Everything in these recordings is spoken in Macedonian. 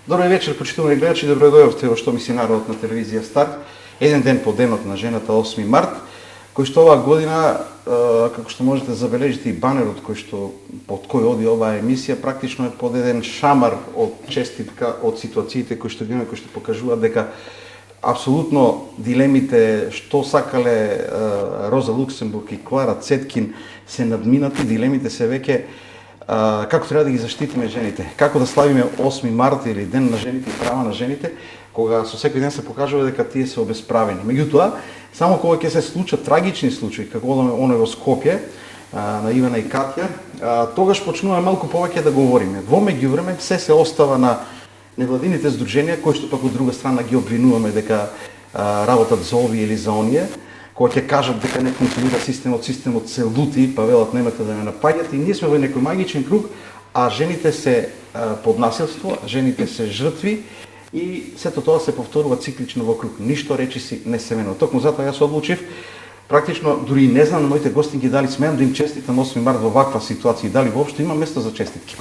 Добро вечер, почитувани гледачи, добро дојдовте во Што мисли народот на телевизија Старт. Еден ден по денот на жената 8 март, кој што оваа година, како што можете да забележите и банерот под кој оди оваа емисија, практично е под еден шамар од честитка од ситуациите кои што кои што покажуваат дека апсолутно дилемите што сакале Роза Луксембург и Клара Цеткин се надминати, дилемите се веќе како треба да ги заштитиме жените, како да славиме 8 март или ден на жените и права на жените, кога со секој ден се покажува дека тие се обесправени. Меѓутоа, само кога ќе се случат трагични случаи, како оној во Скопје, на Ивана и Катја, тогаш почнуваме малку повеќе да говориме. Во меѓувреме се остава на невладините здруженија, кои што пак од друга страна ги обвинуваме дека работат за овие или за оние, кога ќе кажат дека не функционира системот се лути, па велат немате да ме напаѓате, и ние сме во некој магичен круг, а жените се под насилство, жените се жртви и сето тоа се повторува циклично во круг. Ништо речиси не се менува. Токму затоа јас одлучив, практично дури не знам на моите гостинки дали смеам да им честитам 8 март во ваква ситуација и дали воопшто има место за честитки.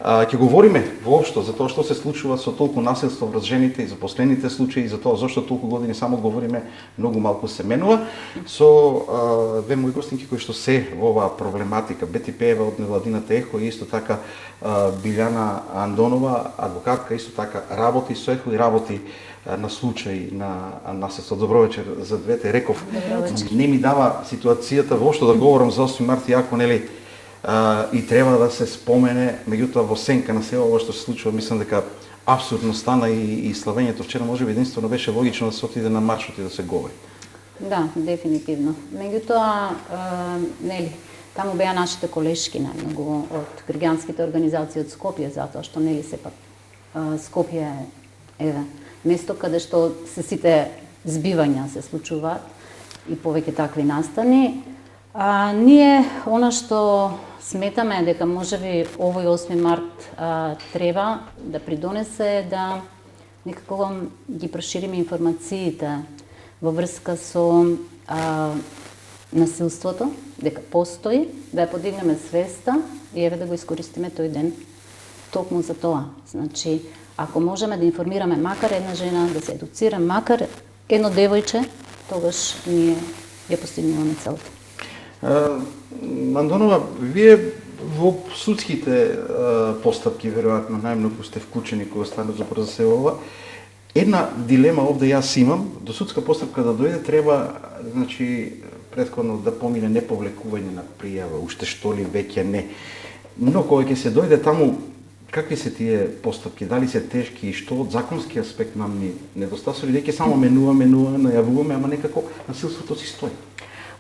Ќе говориме воопшто за тоа што се случува со толку насилство врз жените и за последните случаи, за тоа зашто толку години само говориме, многу малку се менува, со две мои гостинки кои што се во оваа проблематика. Бети Пеева од невладината ЕХО и исто така Билјана Андонова, адвокатка, исто така работи со ЕХО и работи на случаи на насилство. Добро вечер за двете. Реков, не ми дава ситуацијата воопшто да говорам за 8 март, иако нели и треба да се спомене, меѓутоа во сенка на се ова што се случува, мислам дека апсурдно стана и славењето вчера можеби единствено беше логично да се отиде на маршот и да се говори. Да, дефинитивно. Меѓутоа, нели, таму беа нашите колешки најмногу од граѓанските организации од Скопје, затоа што нели сепак Скопје е место каде што се сите збивања се случуваат и повеќе такви настани. Ние, она што сметаме дека можеби овој 8 март треба да придонесе да некако ги прошириме информациите во врска со насилството, дека постои, да ја подигнеме свеста и еве да го искористиме тој ден токму за тоа. Значи, ако можеме да информираме макар една жена, да се едуцираме макар едно девојче, тогаш ние ја постигнуваме целта. Андонова, вие во судските постапки веројатно најмногу сте вклучени кога стане збор за се ова. Една дилема овде јас имам, до судска постапка да дојде треба, значи, претходно да помине неповлекување на пријава, уште што ли веќе не. Но кога ќе се дојде таму, какви се тие постапки, дали се тешки и што од законски аспект нам ни недостасува, или дека само менуваме, најавуваме, ама некако насилството си стои.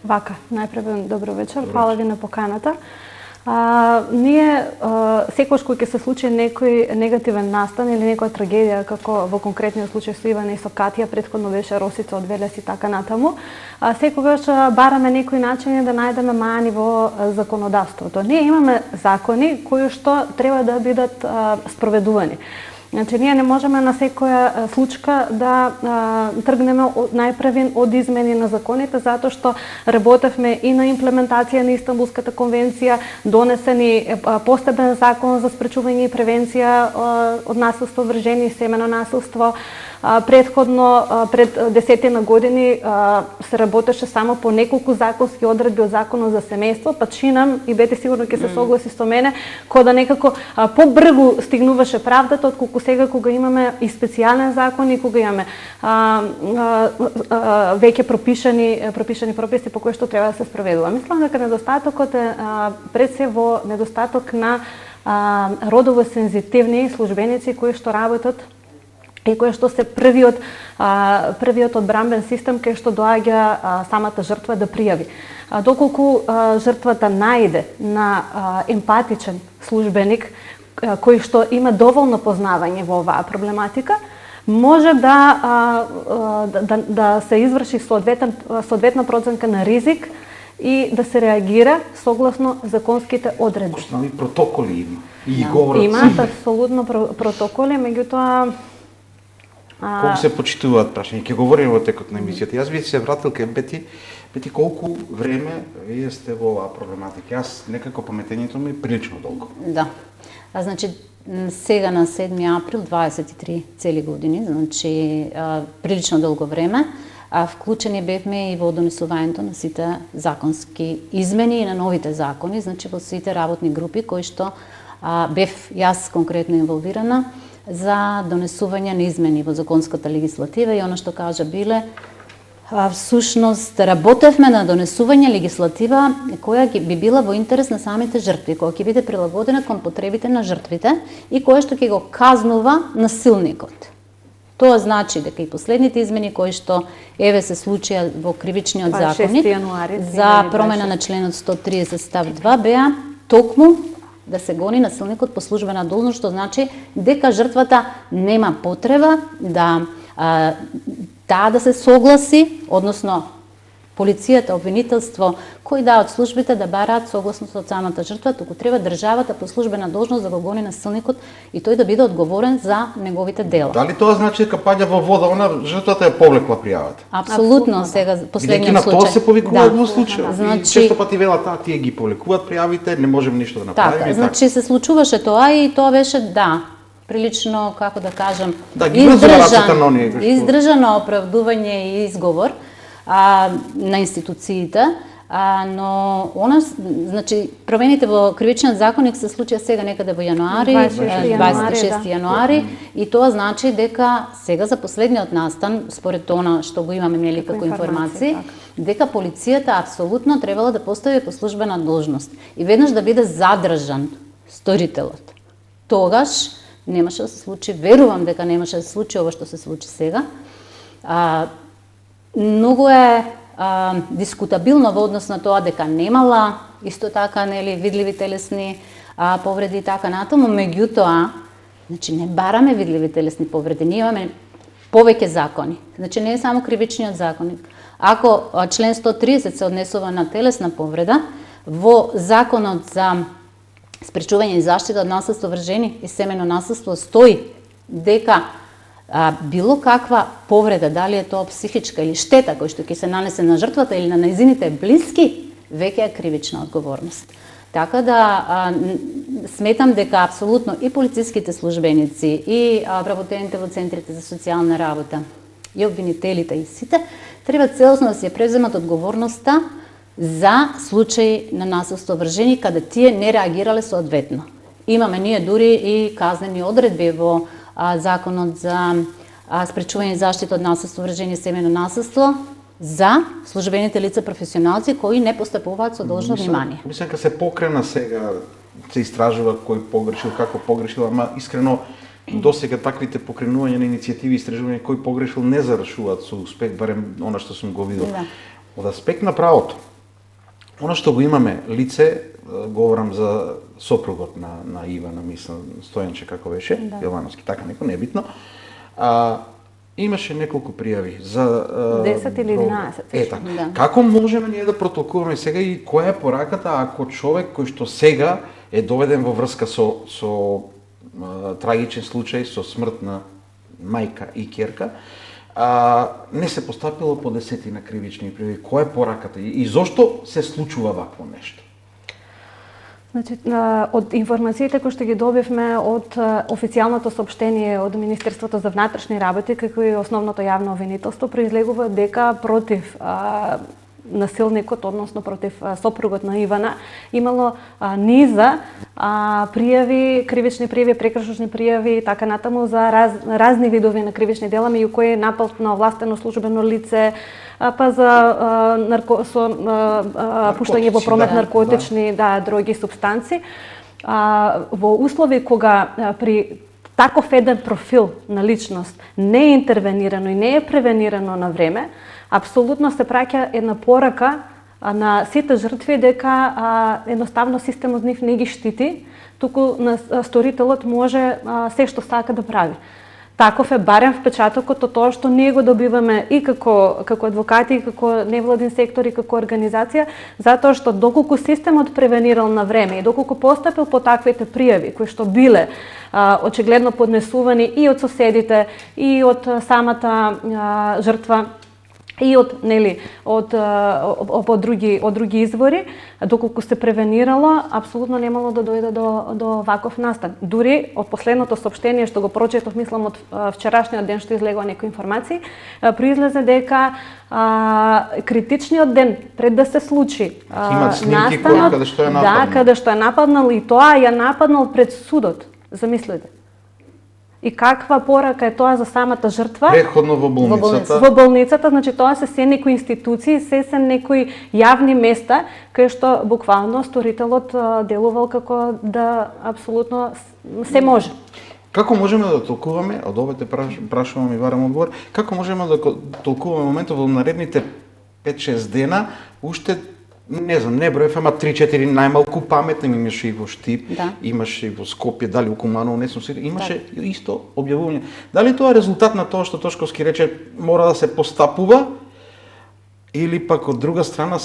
Вака, најпрво добро вечер, фала ви на поканата. Ние секогаш кога ќе се случи некој негативен настан или некоја трагедија, како во конкретниот случај со Ивана и со Катја, претходно беше Росица од Велес и така натаму, секогаш бараме некои начини да најдеме маани во законодавството. Ние имаме закони кои што треба да бидат спроведувани. Значи, ние не можеме на секоја случка да тргнеме најпрвен од измени на законите, затоа што работевме и на имплементација на Истанбулската конвенција, донесени постепен закон за спречување и превенција од насилство врз жени и семено насилство. Предходно, пред 10 години, се работеше само по неколку законски одредби од Законот за семејство, па чинам и бете сигурно ќе се согласи со мене, кога некако побрзо стигнуваше правдата, отколку сега кога имаме и специјален закон и кога имаме веќе пропишани прописи по кои што треба да се спроведува. Мислам дека недостатокот е пред се во недостаток на родово сензитивни службеници кои што работат и кој што се првиот одбранбен систем кај што доаѓа самата жртва да пријави. Доколку жртвата најде на емпатичен службеник кој што има доволно познавање во оваа проблематика, може да се изврши соодветна проценка на ризик и да се реагира согласно законските одредби. Основни протоколи има. И говорат. Имаат апсолутно протоколи, меѓутоа колку се почитуваат прашања. Ќе говориме во текот на емисијата. Јас би се вратил кај Бети, колку време вие сте во оваа проблематика? Јас некако паметењето ми е прилично долго. Да. Значи, сега на 7 април, 23 цели години, значи прилично долго време, вклучени бевме и во донесувањето на сите законски измени и на новите закони, значи во сите работни групи кои што бев јас конкретно инволвирана за донесување на измени во законската легислатива и она што кажа Биле, всушност работевме на донесување легислатива која би била во интерес на самите жртви, која ќе биде прилагодена кон потребите на жртвите и која што ќе го казнува насилникот. Тоа значи дека и последните измени кои што еве се случија во кривичниот законник за промена на членот 130 став 2 беа токму да се гони насилникот по службена должност, што значи дека жртвата нема потреба да да се согласи, односно полицијата, обвинителство, кои од службите да бараат согласност од самата жртва, туку треба државата по службена должност да го гони насилникот и тој да биде одговорен за неговите дела. Дали тоа значи дека паѓа во вода, она жртвата ја повлекла пријавата? Апсолутно, сега последниот случај. На тоа се повикуваат во случај. Значи, често пати велат тие ги повлекуваат пријавите, не можеме ништо да направиме. Така, значи се случуваше тоа и тоа беше прилично, како да кажам, издржано оправдување и изговор на институциите, но значи промените во кривичниот законник се случија сега некаде во јануари, 26 јануари, и тоа значи дека сега за последниот настан, според тоа што го имаме нели како информации, дека полицијата апсолутно требала да постави по службена должност и веднаш да биде задржан сторителот. Тогаш немаше да се случи, верувам дека немаше да се случи ова што се случи сега. Многу е дискутабилно во однос на тоа дека немала исто така нели видливи телесни повреди и така натаму, меѓутоа, значи не бараме видливи телесни повреди, ние имаме повеќе закони. Значи не е само кривичниот законник. Ако член 130 се однесува на телесна повреда, во законот за спречување и заштита од насилство врз жени и семејно насилство стои дека било каква повреда, дали е тоа психичка или штета кој што ќе се нанесе на жртвата или на нејзините блиски, веќе е кривична одговорност. Така да сметам дека апсолутно и полициските службеници и вработените во центрите за социјална работа и обвинителите и сите треба целосно да се преземат одговорноста за случаи на насилство врз жени каде тие не реагирале соодветно. Имаме ние дури и казнени одредби во законот за спречување и заштита од насилство врз жени и семејно насилство за службените лица професионалци кои не постапуваат со должно внимание. Мислам дека се покрена сега, се истражува кој погрешил, како погрешил, ама искрено досега таквите покренувања на иницијативи и истражувања кој погрешил не завршуваат со успех, барем она што сум го видел. Од аспект на правото, она што го имаме лице, говорам за сопругот на Ивана, мислам, Стојанче како беше, Јовановски, така некој, небитно. Имаше неколку пријави за 10 или 11. Така. Како можеме ние да протолкуваме сега и која е пораката ако човек кој што сега е доведен во врска со трагичен случај, со смрт на мајка и ќерка, не се постапило по десетина кривични пријави? Која е пораката и зошто се случува вакво нешто? Значи, од информациите кои што ги добивме од официјалното соопштение од Министерството за внатрешни работи, како и основното јавно обвинителство, произлегува дека против насилникот, односно против сопругот на Ивана, имало низа пријави, кривични пријави, прекршочни пријави и така натаму за разни видови на кривични дела, меѓу кои напад на овластено службено лице, па за пуштање во промет наркотични дроги супстанци. Во услови кога при таков еден профил на личност не е интервенирано и не е превенирано на време, апсолутно се праќа една порака на сите жртви дека едноставно системот нив не ги штити, туку сторителот може се што сака да прави. Таков е барем впечатокот од тоа што ние го добиваме и како адвокати, и како невладин сектор, и како организација, затоа што доколку системот превенирал на време и доколку постапил по таквите пријави, кои што биле очигледно поднесувани и од соседите, и од самата жртва, и од други извори, доколку се превенирало, апсолутно немало да дојде до ваков настан. Дури од последното соопштение што го прочетов, мислам од вчерашниот ден што излегува некои информации, произлезе дека критичниот ден пред да се случи настанот, каде што е нападнал. Да, каде што е нападнал, и тоа ја нападнал пред судот. Замислете. И каква порака е тоа за самата жртва? Претходно во болницата. Во болницата, значи тоа се некои институции, се некои јавни места кај што буквално сторителот делувал како да апсолутно се може. Како можеме да толкуваме, од овој прашувам и барам одговор, како можеме да толкуваме моментот во наредните 5-6 дена, уште не знам, не броев, ама 3-4 најмалку паметни, имаше и во Штип, имаше и во Скопје, дали у Куманово, не сум сигурен, имаше исто објавување. Дали тоа е резултат на тоа што Тошковски рече мора да се постапува, или пак од друга страна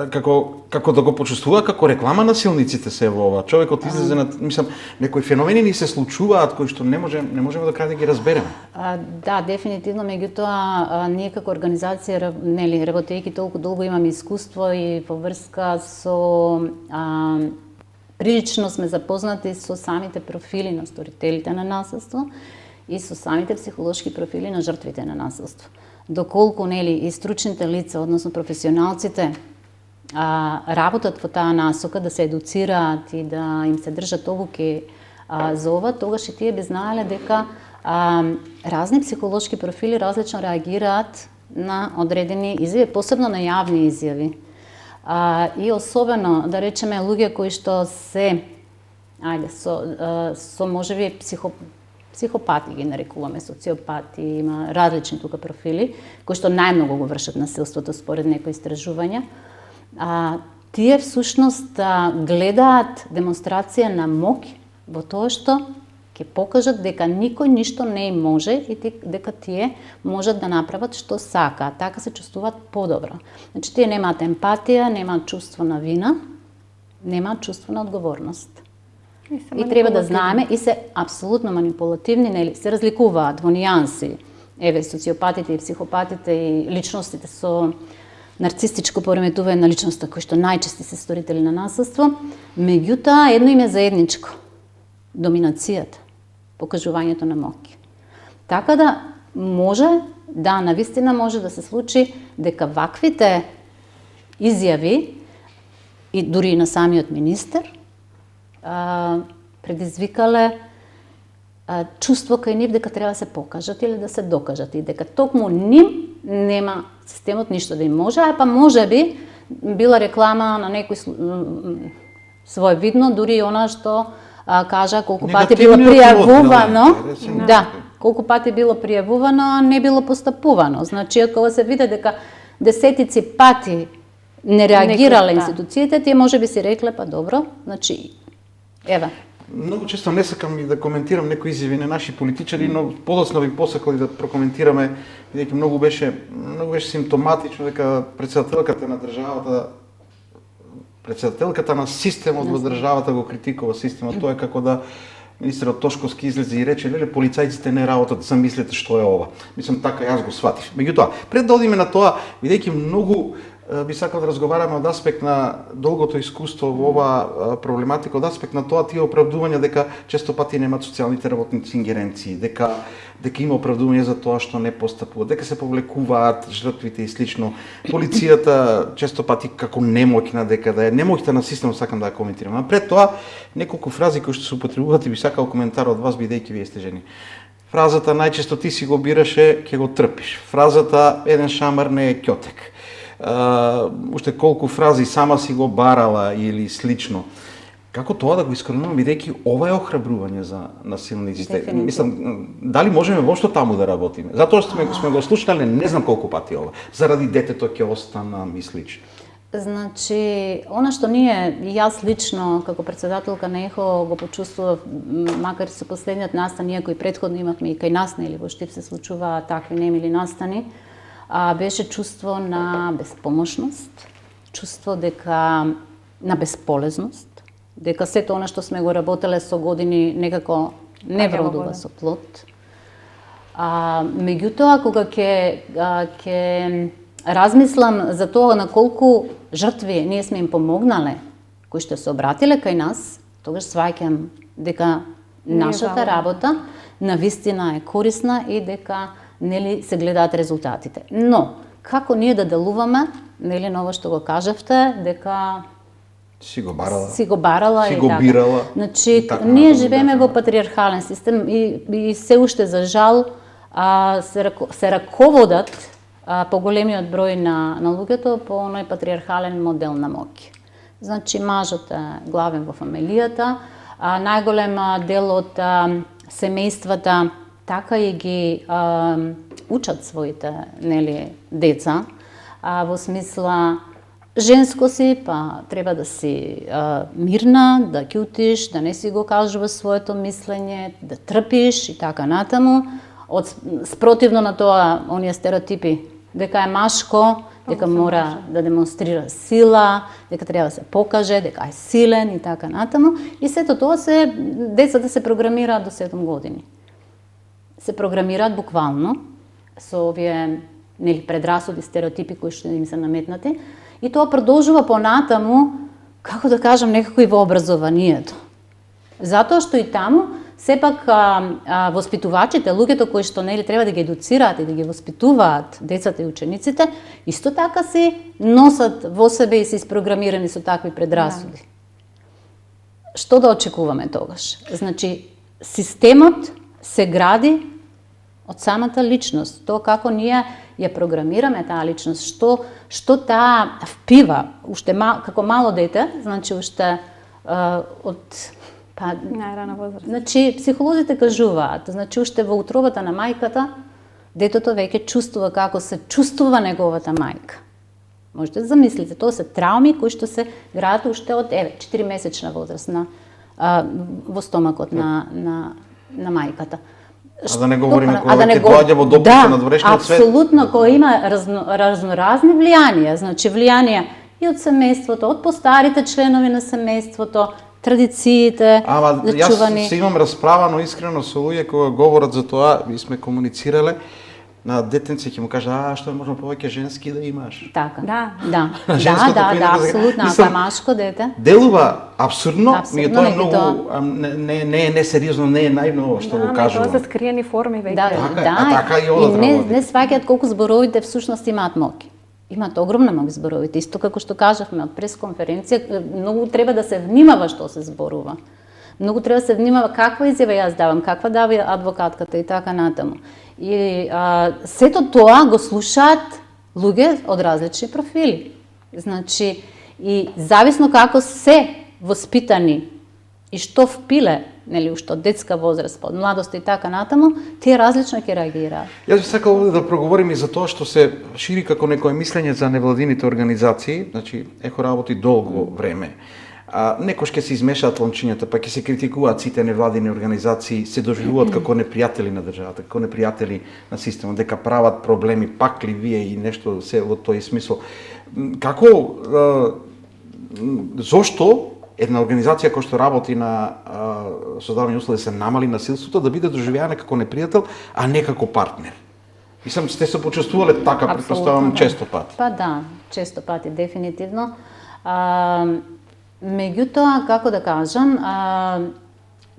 како да го почувствува како реклама на силниците се во ова. Човекот излезе на, мислам, некои феномени ни се случуваат кои што не можеме до крај да ги разбереме. Да, дефинитивно, меѓутоа ние како организација, работејќи толку долго имаме искуство и во врска со прилично сме запознати со самите профили на сторителите на насилство и со самите психолошки профили на жртвите на насилство. Доколку и стручните лица, односно професионалците, работат во таа насока да се едуцираат и да им се држат обуки за ова, тогаш и тие би знаеле дека разни психолошки профили различно реагираат на одредени изјави, посебно на јавни изјави. И особено, да речеме, луѓе кои што се со можеби психопати ги нарекуваме, социопати, има различни тука профили, кои што најмногу го вршат насилството според некои истражувања. Тие всушност гледаат демонстрација на моќ во тоа што ќе покажат дека никој ништо не им може и дека тие можат да направат што сакаат. Така се чувствуваат подобро. Значи, тие немаат емпатија, немаат чувство на вина, немаат чувство на одговорност. И треба да знаеме, и се апсолутно манипулативни, се разликуваат во нијанси. Социопатите и психопатите и личностите со нарцистичко пореметување на личноста, кои што најчести се сторители на насилство, меѓутоа едно им е заедничко. Доминацијата, покажувањето на моќ. Така да навистина може да се случи дека ваквите изјави, и дури и на самиот министер, предизвикале чувство кај нив дека треба да се покажат или да се докажат и дека токму ним нема системот ништо да им може, па може би била реклама на некој своевидно, дури и она што кажа колку пати било пријавувано, колку пати било пријавувано, а не било постапувано. Значи, ако се види дека десетици пати не реагирале институциите, тие може би си рекле, па добро, значи, ева. Многу често не сакам и да коментирам некои изјави на наши политичари, но подоцна би посакал и да прокоментираме, бидејќи многу беше симптоматично дека председателката на државата, председателката на системот во државата го критикува системот. Тоа е како да министерот Тошковски излезе и рече: "Леле, полицајците не работат, замислете што е ова." Мислам, така јас го сватив. Меѓутоа, пред да одиме на тоа, бидејќи многу би сакал да разговараме од аспект на долгото искуство во ова проблематика, од аспект на тоа тие оправдувања дека често пати немаат социјалните работници ингеренции, дека има оправдување за тоа што не постапуваат, дека се повлекуваат жртвите и слично. Полицијата често пати како немоќна, дека да е немоќта на системот, сакам да ја коментирам. А пред тоа неколку фрази кои што се употребуваат и би сакал коментар од вас, бидејќи вие сте жени. Фразата "најчесто ти си го бираше, ќе го трпиш." Фразата "еден шамар не е ќотек." Уште колку фрази "сама си го барала" или слично. Како тоа да го искоренуваме, бидејќи ова е охрабрување за насилниците? Мислам, дали можеме воопшто таму да работиме? Затоа што сме го слушнале не знам колку пати ова. Заради детето ќе остана, мислич. Значи, она што ние, јас лично, како председателка на ЕХО, го почувствував, макар со последниот настан, иако и претходно имавме и кај нас, или во Штип се случува такви немили настани, беше чувство на безпомошност, чувство на бесполезност, дека сето она што сме го работеле со години некако не вродува со плод. Меѓутоа, кога ќе размислам за тоа на колку жртви ние сме им помогнале, кои што се обратиле кај нас, тогаш сваќам дека нашата работа навистина е корисна и дека нели се гледаат резултатите. Но како ние да делуваме, нели на ова што го кажавте, дека си го барала, си го бирала. Значи, ние живееме во патриархален систем и се уште за жал се раководат поголемиот број на луѓето по оној патриархален модел на моќ. Значи, мажот е главен во фамилијата, најголем дел од семејствата така и ги учат своите деца во смисла женско си, па треба да си мирна, да ќутиш, да не си го кажуваш своето мислење, да трпиш и така натаму. Спротивно на тоа, оние стереотипи, дека е машко, дека мора да демонстрира сила, дека треба да се покаже, дека е силен и така натаму. И сето тоа децата се програмираат до 7 години. Се програмираат буквално со овие предрасуди, стереотипи кои што им се наметнати. И тоа продолжува понатаму, како да кажам, некако и во образованието. Затоа што и таму, сепак воспитувачите, луѓето кои што треба да ги едуцираат и да ги воспитуваат децата и учениците, исто така си носат во себе и се isprogramирани со такви предрасуди. Што да очекуваме тогаш? Значи, системот се гради од самата личност, тоа како ние ја програмираме таа личност, што таа впива, уште како мало дете, значи уште од најрана возраст. Значи, психолозите кажуваат, значи уште во утробата на мајката, детето веќе чувствува како се чувствува неговата мајка. Можете да замислите, тоа се трауми кои што се градат уште од 4-месечна возраст во стомакот на мајката. А да не говориме кога ќе доаѓа во допуста на дворешниот свет. Апсолутно, кога има разноразни влијанија, значи влијанија и од семејството, од постарите членови на семејството, традициите, зачувани. Јас се имам расправано искрено со луѓе кога говорат за тоа, и сме комуницирале, на детенце ќе му кажа, што е можно повеќе женски да имаш. Така. Да, апсолутно, ако машко дете. Делува абсурдно, ми тоа е многу не е несериозно, не е наивно што го кажувам. Тоа се скриени форми веќе. Така и одат работи. Не сваќаат колку зборовите всушност имаат моќ. Имаат огромна моќ зборовите, исто како што кажавме од пресконференција, многу треба да се внимава што се зборува. Многу треба да се внимава каква изјава јас давам, каква дава адвокатката и така натаму. И сето тоа го слушаат луѓе од различни профили. Значи, и зависно како се воспитани и што впиле, уште од детска возраст, од младост и така натаму, тие различно ќе реагираат. Јас би сакал да проговорим и за тоа што се шири како некое мислење за невладините организации, значи ЕХО работи долго време. Некош ќе се измешаат ломчињата, па ќе се критикуваат сите невладини организации, се доживуваат како непријатели на државата, како непријатели на системот, дека прават проблеми, пак ли вие и нешто се во тој смисол. Зошто една организација која што работи на создавање услови да се намали насилството, да биде доживеана како непријател, а не како партнер? Мислам, сте се почувствувале така, претпоставувам, често пати. Па да, често пати, дефинитивно. Меѓутоа, како да кажам,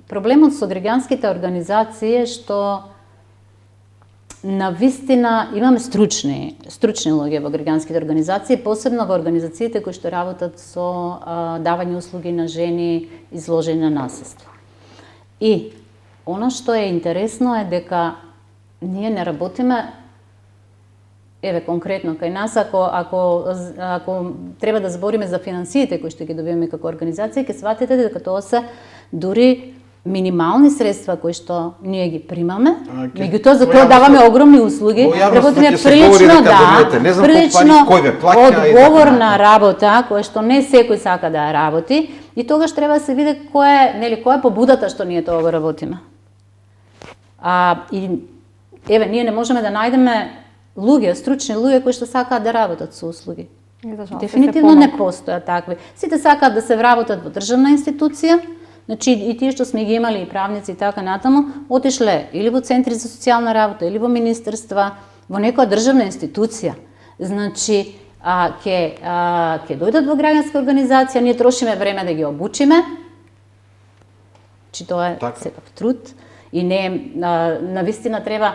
проблемот со граѓанските организации е што навистина имаме стручни луѓе во граѓанските организации, посебно во организациите кои што работат со давање услуги на жени изложени на насилство. И она што е интересно е дека ние не работиме конкретно кај нас, ако треба да збориме за финансиите кои што ги добиваме како организација, ќе сватите дека тоа се дури минимални средства кои што ние ги примаме, меѓутоа за тоа даваме огромни услуги, работиме прилично одговорна работа, која што не секој сака да ја работи, и тогаш треба да се види која е побудата што ние тоа го работиме. И ние не можеме да најдеме луѓе, стручни луѓе кои што сакаат да работат со услуги. Дефинитивно не постојат такви. Сите сакаат да се вработат во државна институција, Значи и тие што сме ги имали и правници и така натаму, отишле или во центри за социјална работа, или во министерства, во некоја државна институција. Значи, ќе дојдат во граѓанска организација, ние трошиме време да ги обучиме, че тоа е сепак труд и не навистина треба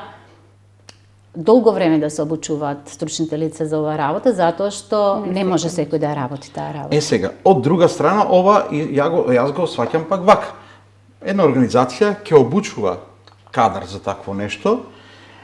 долго време да се обучуваат стручните лица за оваа работа, затоа што не може секој да работи таа работа. Сега, од друга страна, ова јас го сваќам пак вака. Една организација ќе обучува кадар за такво нешто,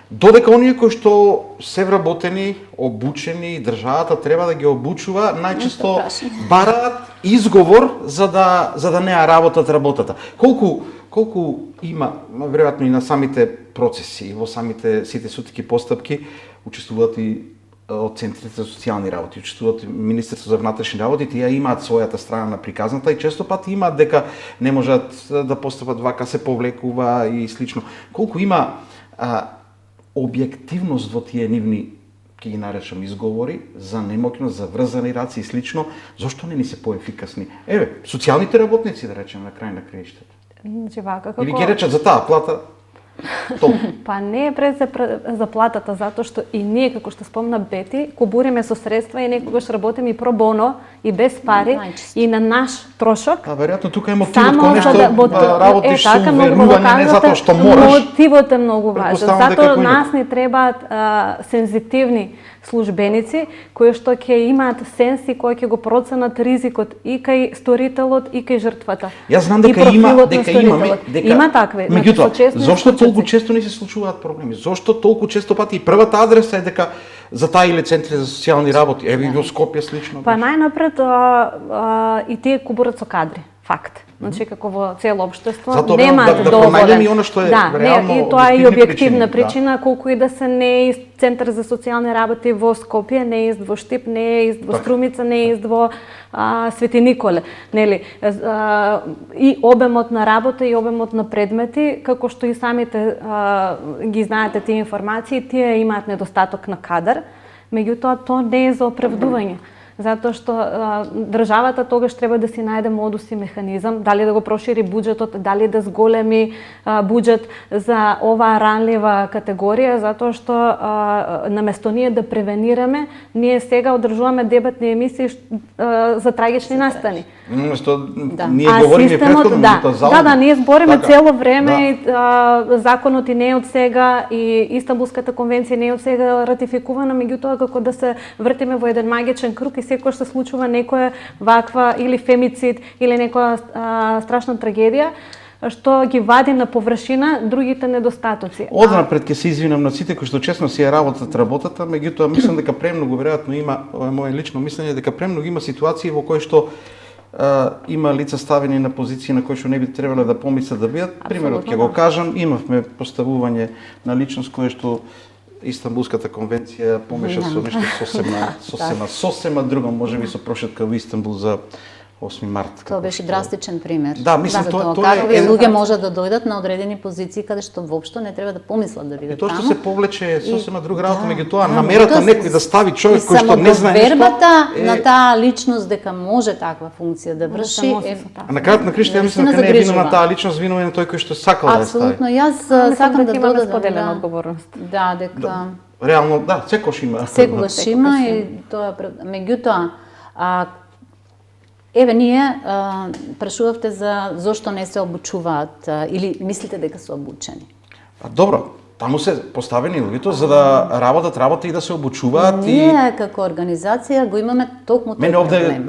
додека оние кои што се вработени, обучени, државата треба да ги обучува, најчесто бараат изговор за да не ја работат работата. Колку има, веројатно и на самите процеси, во сите сутски постапки, учествуваат и од центрите за социјални работи, учествуваат и Министерство за внатрешни работи, тие имаат својата страна на приказната и често пати имаат дека не можат да постапат вака, се повлекува и слично. Колку има објективност во тие нивни, ќе ги наречам, изговори за немоќност, за врзани раци и слично, зошто не ни се поефикасни? Еве, социјалните работници, да речем, на крај на краиштата. Или ќе речат за таа плата, Па не е пред за платата, затоа што и ние, како што спомна Бети, кобуриме со средства и некогаш работиме и про боно, и без пари, и на наш трошок. Веројатно тука е мотивот кој нешто работиш со уверување, не затоа што мораш. Мотивот е многу важен, затоа нас ни требаат сензитивни службеници кои што ќе имаат сенс и кои ќе го проценат ризикот и кај сторителот и кај жртвата. Јас знам дека има такви. Меѓутоа, зошто толку често не се случуваат проблеми? Зошто толку често пати и првата адреса е дека за таа или центри за социјални работи, еве во Скопје слично? Па најнапред и тие кубурат со кадри, факт. Значи како во цело општество немаат доволен. И она што е реално, и тоа е и објективна причина, колку и да се не е центар за социјални работи во Скопје, не е во Штип, не е во Струмица, не е во Свети Николе, нели? И обемот на работа и обемот на предмети, како што и самите ги знаете тие информации, тие имаат недостаток на кадар, меѓутоа тоа не е за оправдување. Затоа што државата тогаш треба да си најде модус и механизам, дали да го прошири буџетот, дали да зголеми буџет за оваа ранлива категорија, затоа што наместо ние да превенираме, ние сега одржуваме дебатни емисии за трагични настани. Ние говориме претходно да, ние збориме цело време, законот и не е од сега и Истанбулската конвенција не е од сега ратификувана, меѓутоа како да се вртиме во еден магичен круг и секогаш се случува некоја ваква или фемицид или некоја страшна трагедија што ги вади на површина другите недостатоци. Однапред ќе се извинам на сите кои што честно си ја работата, меѓутоа мислам дека премногу веројатно има, ова е моје лично мислење, дека премногу има ситуации во кои што има лица ставени на позиции на кои што не би требале да помислат да бидат. Примерот ќе го кажам, имавме поставување на личност која што Истанбулската конвенција помеша со нешто сосема друго, можеби со прошетка во Истанбул за 8 март. Тоа беше драстичен пример. Да, мислам тоа е луѓе можат да дојдат на одредени позиции каде што воопшто не треба да помислат да бидат таму. И тоа што се повлече сосема друга работа, меѓутоа намерата некој да стави човек кој што не знае нешто. Вербата на таа личност дека може таква функција да врши е. А на крајот на кришта ја мислам дека не е вино на таа личност, вино е на тој кој што сакал да ја стави. Апсолутно, јас сакам да додадам споделена одговорност. Да, дека реално да, секогаш има. Секогаш има и тоа меѓутоа еве ние прашувавте за зошто не се обучуваат или мислите дека се обучени. Добро, таму се поставени луѓето за да работат и да се обучуваат. Ние како организација го имаме токму тој проблем. Мене овде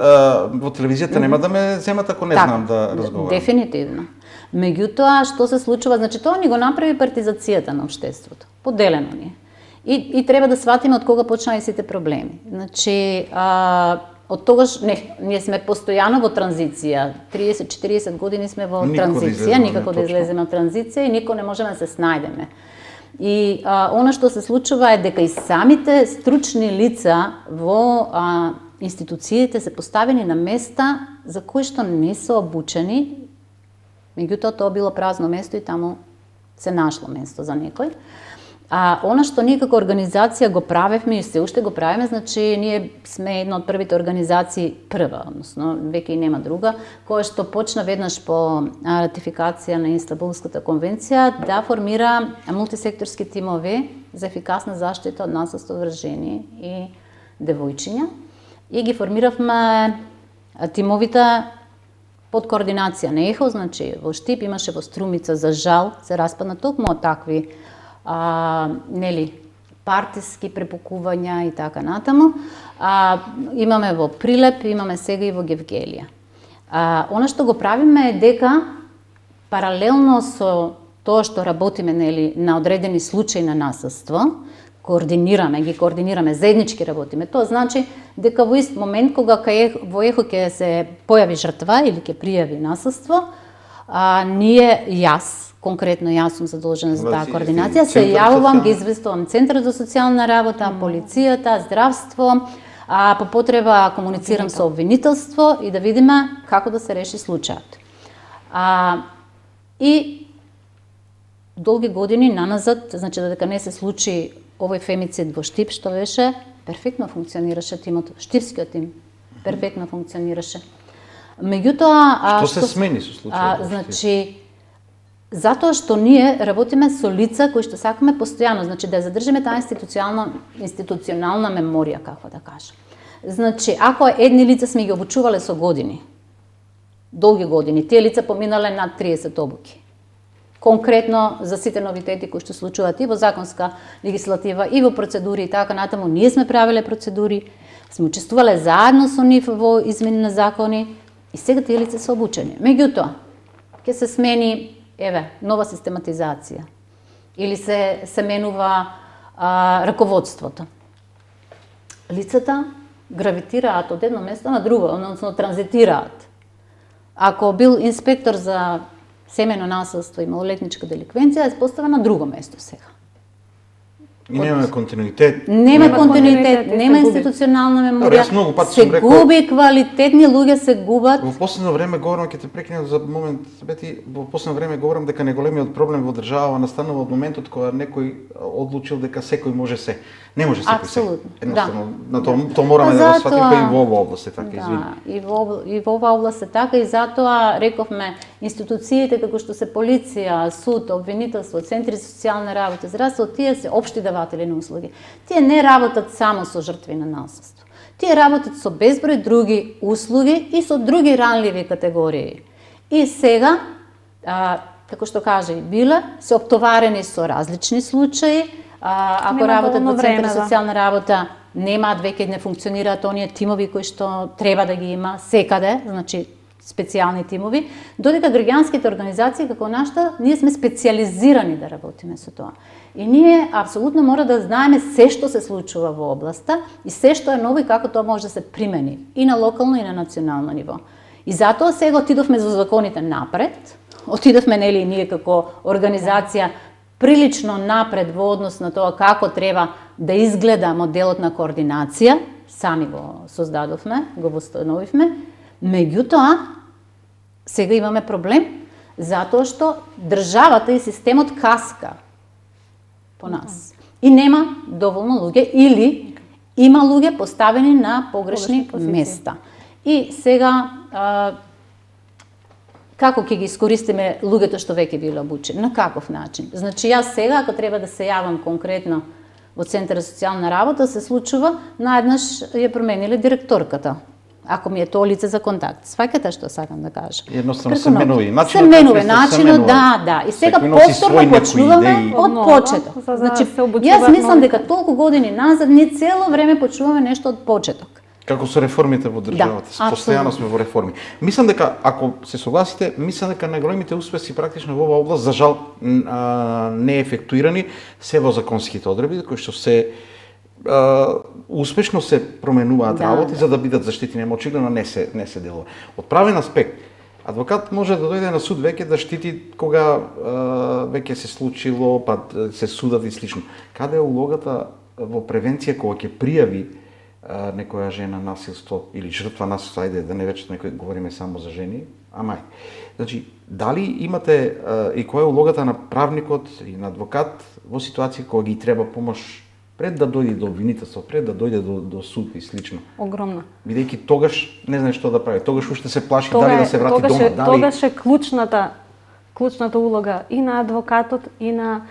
во телевизијата нема да ме земат ако не знам да разговарам. Дефинитивно. Меѓутоа што се случува, значи тоа ни го направи партизацијата на општеството. Поделено ни е. И треба да сватиме од кога почнаа сите проблеми. Значи од тогаш ние сме постојано во транзиција. 30-40 години сме во транзиција, никако да излеземе од транзиција и никој не можеме да се снајдеме. И она што се случува е дека и самите стручни лица во институциите се поставени на места за кои што не се обучени, меѓутоа тоа било празно место и таму се нашло место за некој. А она што ние како организација го правевме и се уште го правиме, значи ние сме една од првите организации, прва, односно веќе и нема друга, која што почна веднаш по ратификација на Истанбулската конвенција да формира мултисекторски тимови за ефикасна заштита од насилство врз жени и девојчиња. И ги формиравме тимовите под координација на ЕХО, значи во Штип имаше, во Струмица, за жал се распадна токму од такви партиски препукувања и така натаму. Имаме во Прилеп, имаме сега и во Гевгелија. Она што го правиме е дека паралелно со тоа што работиме на одредени случаи на насилство, ги координираме, заеднички работиме. Тоа значи дека во ист момент кога во ЕХО ќе се појави жртва или ќе пријави насилство, конкретно јас сум задолжена за таа координација, се јавувам, ги известувам Центарот за социјална работа, полицијата, здравство, по потреба комуницирам со обвинителство и да видиме како да се реши случајот. И долги години наназад, значи додека не се случи овој фемицид во Штип, што беше, перфектно функционираше тимот, штипскиот тим, перфектно функционираше. Меѓутоа, што се смени со случајот? Значи, затоа што ние работиме со лица кои што сакаме постојано, значи да задржиме таа институционална меморија, како да кажам. Значи, ако едни лица сме ги обучувале со години, долги години, тие лица поминале над 30 обуки. Конкретно за сите новитети кои што случуваат и во законска легислатива, и во процедури и така натаму, ние сме правиле процедури, сме учествувале заедно со нив во измени на закони и сега тие лица се обучени. Меѓутоа, ќе се смени нова систематизација или се менува раководството. Лицата гравитираат од едно место на друго, односно транзитираат. Ако бил инспектор за семејно насилство и малолетничка деликвенција, е поставен на друго место сега. И немаме континуитет. Нема континуитет, нема институционална меморија. Се губи, квалитетни луѓе се губат. Во последно време говорам, ќе те прекинам за момент, Бети, во последно време говорам дека најголемиот проблем во држава настанува од моментот кога некој одлучил дека секој може се. Не може секој се. Едноставно, на тоа мораме да го сватиме и во оваа област е така, извини. И во оваа област е така и затоа рековме институциите како што се полиција, суд, обвинителство, центри за социјална работа, здравство, тие се општи даватели на услуги. Тие не работат само со жртви на насилство. Тие работат со безброј други услуги и со други ранливи категории. И сега, како што кажа и Биле, се оптоварени со различни случаи. Ако работат во Центар за социјална работа, немаат веќе, не функционираат оние тимови кои што треба да ги има секаде, значи специјални тимови, додека граѓанските организации како нашата, ние сме специјализирани да работиме со тоа. И ние апсолутно мора да знаеме се што се случува во областа и се што е ново и како тоа може да се примени и на локално и на национално ниво. И затоа сега отидовме за законите напред, отидовме нели ние како организација прилично напред во однос на тоа како треба да изгледа моделот на координација, сами го создадовме, го восстановивме. Меѓутоа, сега имаме проблем, затоа што државата и системот каска по нас. И нема доволно луѓе или има луѓе поставени на погрешни места. И сега, како ќе ги искористиме луѓето што веќе биле обучени? На каков начин? Значи, јас сега, ако треба да се јавам конкретно во Центар за социјална работа, се случува, наеднаш ја промениле директорката. Ако ми е тоа лице за контакт. Сваќате што сакам да кажам. Едноставно се менува начинот. Се менува начинот, да. И сега повторно почнуваме од почеток. Значи, јас мислам дека толку години назад ние цело време почнуваме нешто од почеток. Како со реформите во државата, постојано сме во реформи. Мислам дека, ако се согласите, мислам дека најголемите успеси практично во оваа област, за жал, не ефектуирани, се во законските одредби, кои што се успешно се променуваат работи за да бидат заштитени, ама очигледно не се делува. Од правен аспект, адвокат може да дојде на суд веќе да штити кога веќе се случило, па се судат и слично. Каде е улогата во превенција кога ќе пријави некоја жена насилство или жртва насилство, ајде да не речеме некој говориме само за жени, ама значи дали имате и која е улогата на правникот и на адвокат во ситуација кога ги треба помош пред да дојде до обвинителство, пред да дојде до суд и слично? Огромна. Бидејќи тогаш не знае што да прави, тогаш уште се плаши дали да се врати дома, дали тогаш е клучната улога и на адвокатот и на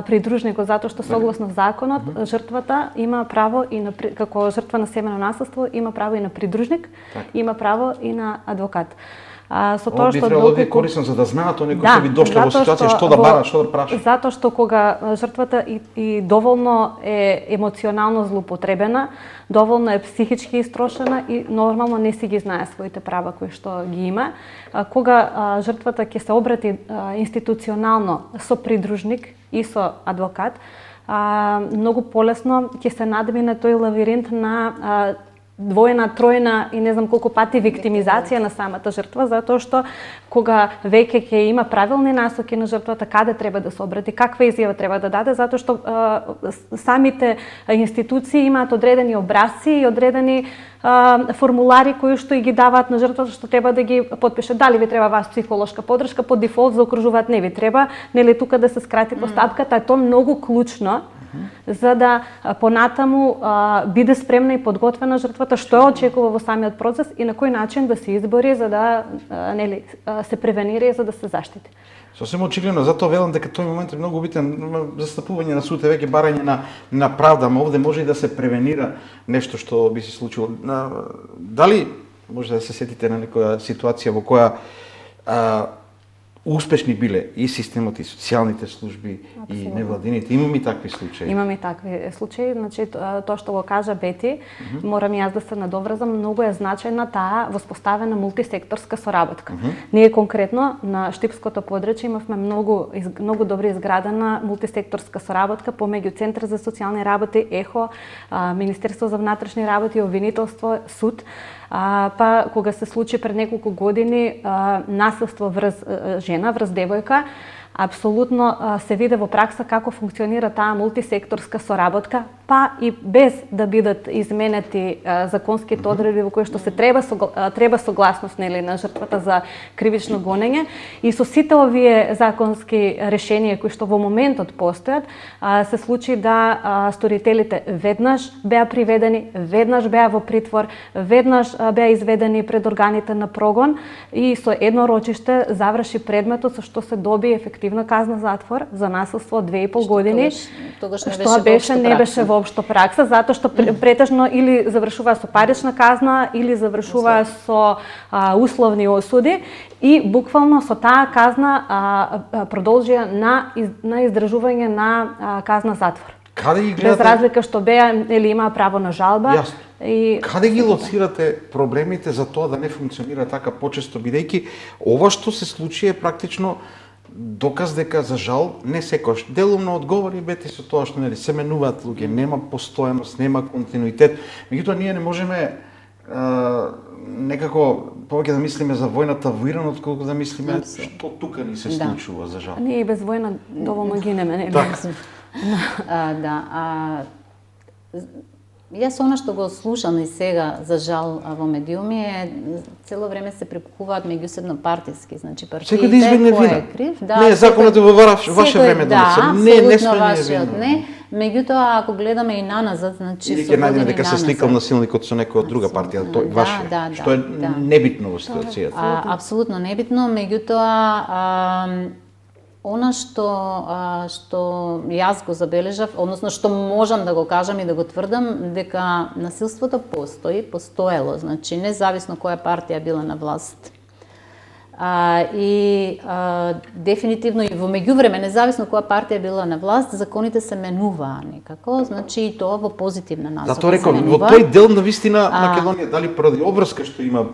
придружникот, затоа што согласно законот жртвата има право и на како жртва на семејно насилство има право и на придружник, има право и на адвокат. Со тоа што требало да е корисно за да знаат оние кои се би дошле во ситуација што да барат, што да прашаат. Затоа што кога жртвата и доволно е емоционално злоупотребена, доволно е психички истрошена и нормално не си ги знае своите права кои што ги има, кога жртвата ќе се обрати институционално со придружник и со адвокат, многу полесно ќе се надмине тој лавиринт на двојна, тројна и не знам колку пати виктимизација на самата жртва, затоа што кога веќе ќе има правилни насоки на жртвата каде треба да се обрати, каква изјава треба да даде, затоа што самите институции имаат одредени образци и одредени формулари кои што и ги даваат на жртвата што треба да ги потпише. Дали ви треба вас психолошка подршка, по дефолт заокружуваат не ви треба, нели тука да се скрати постапката, е тоа многу клучно за да понатаму биде спремна и подготвена жртвата, што ја очекува во самиот процес и на кој начин да се избори за да нели се превенира и за да се заштити. Сосем очигледно, затоа велам дека тој момент е многу битен, застапување на суд е веќе барање на правда, ама овде може и да се превенира нешто што би се случило. Дали може да се сетите на некоја ситуација во која успешни биле и системот, и социјалните служби, и невладините? Имаме и такви случаи? Имаме и такви случаи. Значи, тоа што го кажа Бети, морам јас да се надоврзам, многу е значајна таа воспоставена мултисекторска соработка. Ние конкретно на Штипското подречје имавме многу добро изградена мултисекторска соработка помеѓу Центар за социјални работи, ЕХО, Министерство за внатрешни работи, обвинителство, суд. Па кога се случи пред неколку години насилство врз жена, врз девојка, апсолутно се виде во пракса како функционира таа мултисекторска соработка, па и без да бидат изменети законските одредби во кои што се треба согласност нели на жртвата за кривично гонење, и со сите овие законски решенија кои што во моментот постојат, се случи да сторителите веднаш беа приведени, веднаш беа во притвор, веднаш беа изведени пред органите на прогон и со едно рочиште заврши предметот со што се доби ефективна казна затвор за насилство од 2,5 години. Тогаш не беше воопшто пракса, затоа што претежно или завршува со парична казна или завршува со условни осуди и буквално со таа казна продолжија на издржување на казна затвор. Каде ги гледате? Без разлика што беа или имаа право на жалба. Јасно. Каде ги лоцирате проблемите за тоа да не функционира така почесто, бидејќи ова што се случи е практично доказ дека за жал не секојаш делумно одговори Бети со тоа што нели се менуваат луѓе, нема постојаност, нема континуитет. Меѓутоа ние не можеме некако повеќе да мислиме за војната во Иран отколку да мислиме што тука ни се случува за жал. Ние и без војна доволно гинеме, нели? Јас она што го слушам и сега за жал во медиуми е цело време се препукуваат меѓусебно партиски, значи партиите кој е крив. Не, законот е во ваше време да, не вашиот, не. Меѓутоа ако гледаме и наназад, значи со години најдеме дека се сликал насилникот со некој од друга партија, тој ваше, што е небитно во ситуацијата. Апсолутно небитно, меѓутоа она што јас го забележав, односно што можам да го кажам и да го тврдам, дека насилството постоело, значи независно која партија била на власт. Дефинитивно и во меѓувреме, независно која партија била на власт, законите се менуваа некако, значи и тоа во позитивна насока. Затоа реков, во тој дел на вистина Македонија, дали поради обврска што има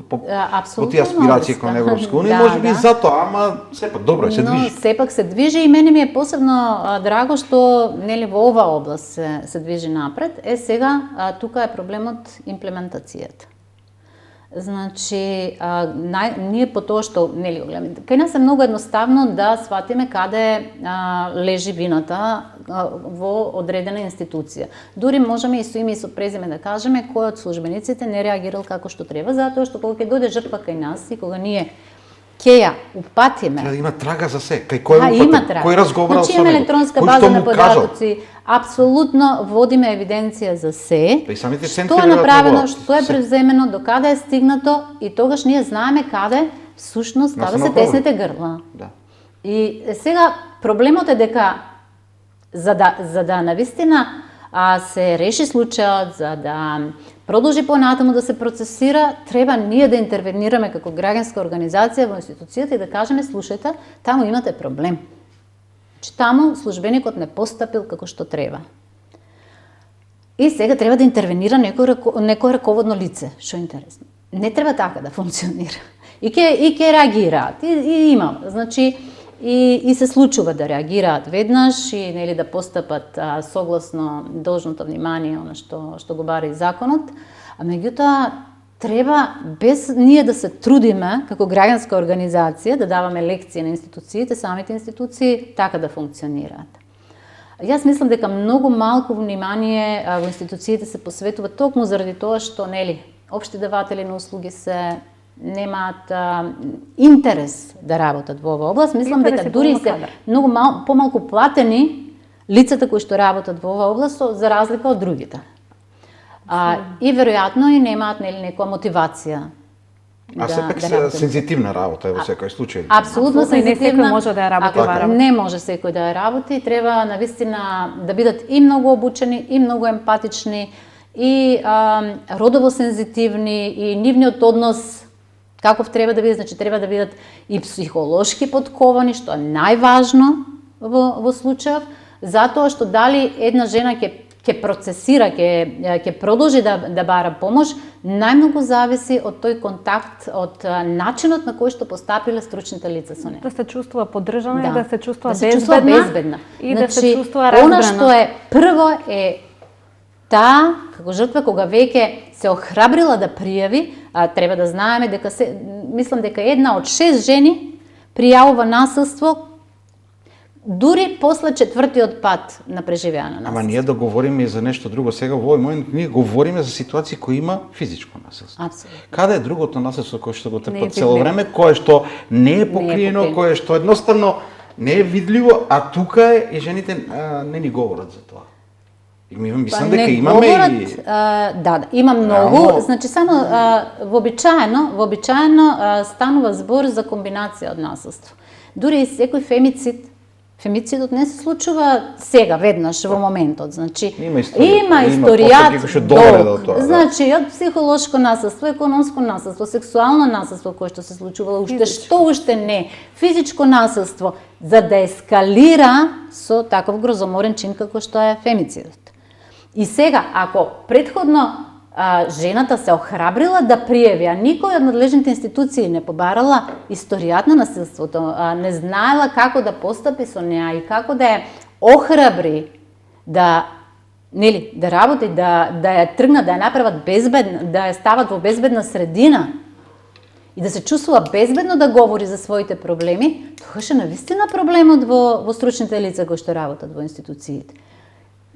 во тие аспирации кон Европска унија, може би затоа, ама сепак добро се движи. Сепак се движи и мене ми е посебно драго што нели во оваа област се движи напред. Сега тука е проблемот имплементацијата. Значи, ние по тоа што, нели, гледаме, кај нас е многу едноставно да сватиме каде лежи вината во одредена институција. Дури можеме и со име и со презиме да кажеме кој од службениците не реагирал како што треба, затоа што кога ќе дојде жртва кај нас и кога ние ќе ја упатиме. Треба да има трага за се. Кај кој кој разговарал со него? Значи, електронска база на податоци, апсолутно водиме евиденција за се. Што е направено, што е превземено, до каде е стигнато и тогаш ние знаеме каде всушност каде се тесните грла. Да. И сега проблемот е дека за да навистина се реши случајот, за да продолжи понатаму да се процесира, треба ние да интервенираме како граѓанска организација во институцијата и да кажеме, слушајте, таму имате проблем. Че таму службеникот не постапил како што треба. И сега треба да интервенира некој раководно лице, што е интересно. Не треба така да функционира. И ќе реагираат. И има, значи, и се случува да реагираат веднаш и нели да постапат согласно должното внимание, она што го бара и законот, а меѓутоа треба без ние да се трудиме како граѓанска организација да даваме лекции на институциите, самите институции така да функционираат. Јас мислам дека многу малку внимание во институциите се посветува токму заради тоа што нели општи даватели на услуги се немаат интерес да работат во оваа област. Мислам дека дури се многу помалку платени лицата кои што работат во оваа област за разлика од другите. И веројатно и немаат нели некоја мотивација. Сепак сензитивна работа во секој случај. Апсолутно сензитивна. Не секој може да ја работи оваа работа. Не може секој да ја работи, треба навистина да бидат и многу обучени, и многу емпатични, и родово сензитивни, и нивниот однос каков треба да биде, значи треба да бидат и психолошки подковани, што е најважно во случајов, затоа што дали една жена ќе процесира, ќе продолжи да бара помош, најмногу зависи од тој контакт, од начинот на кој што постапиле стручните лица со неа. Да се чувствува поддржана и да се чувствува безбедна. И да се чувствува разбрана. Она што е прво е таа, како жртва, кога веќе се охрабрила да пријави, треба да знаеме дека мислам дека една од 6 жени пријавува насилство дури после 4-тиот пат на преживеано насилство. Ама ние да говориме и за нешто друго. Сега во овој момент ние говориме за ситуации кои има физичко насилство. Апсолутно. Каде е другото насилство кое што го трпат цело време, кое што не е покриено, кое што едноставно не е видливо, а тука е и жените не ни говорат за тоа. Мислам дека имаме и... Да, има многу. Значи, само вообичаено станува збор за комбинација од насилство. Дури и секој фемицидот не се случува сега, веднаш, во моментот. Значи, има историјат долг. Значи, од психолошко насилство, економско насилство, сексуално насилство кое што се случува уште, што уште не, физичко насилство, за да ескалира со таков грозоморен чин како што е фемицидот. И сега, ако предходно жената се охрабрила да пријави, а никој од надлежните институции не побарала историјат на насилството, не знаела како да постапи со неа и како да ја охрабри да работи, да ја тргнат, да ја направат безбедна, да ја стават во безбедна средина и да се чувствува безбедно да говори за своите проблеми, тогаш е навистина проблемот во стручните лица кои што работат во институциите.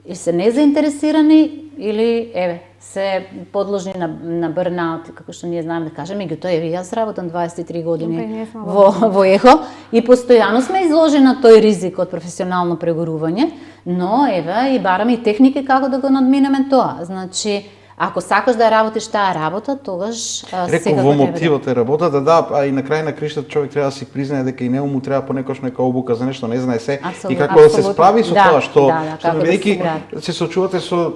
И се незаинтересирани или се подложни на бърнаут, како што ние знаеме да кажеме, меѓутоа јас работам 23 години во ЕХО и постојано сме изложени на тој ризик од професионално прегорување, но и бараме и техники како да го надминеме тоа. Значи, ако сакаш да работиш таа работа, тогаш сега во мотивот е работата, да, а и на крај на криштата човек треба да си признае дека и него му треба понекогаш нека обука за нешто, не знае се и како да се справи со тоа што бидејќи се соочувате со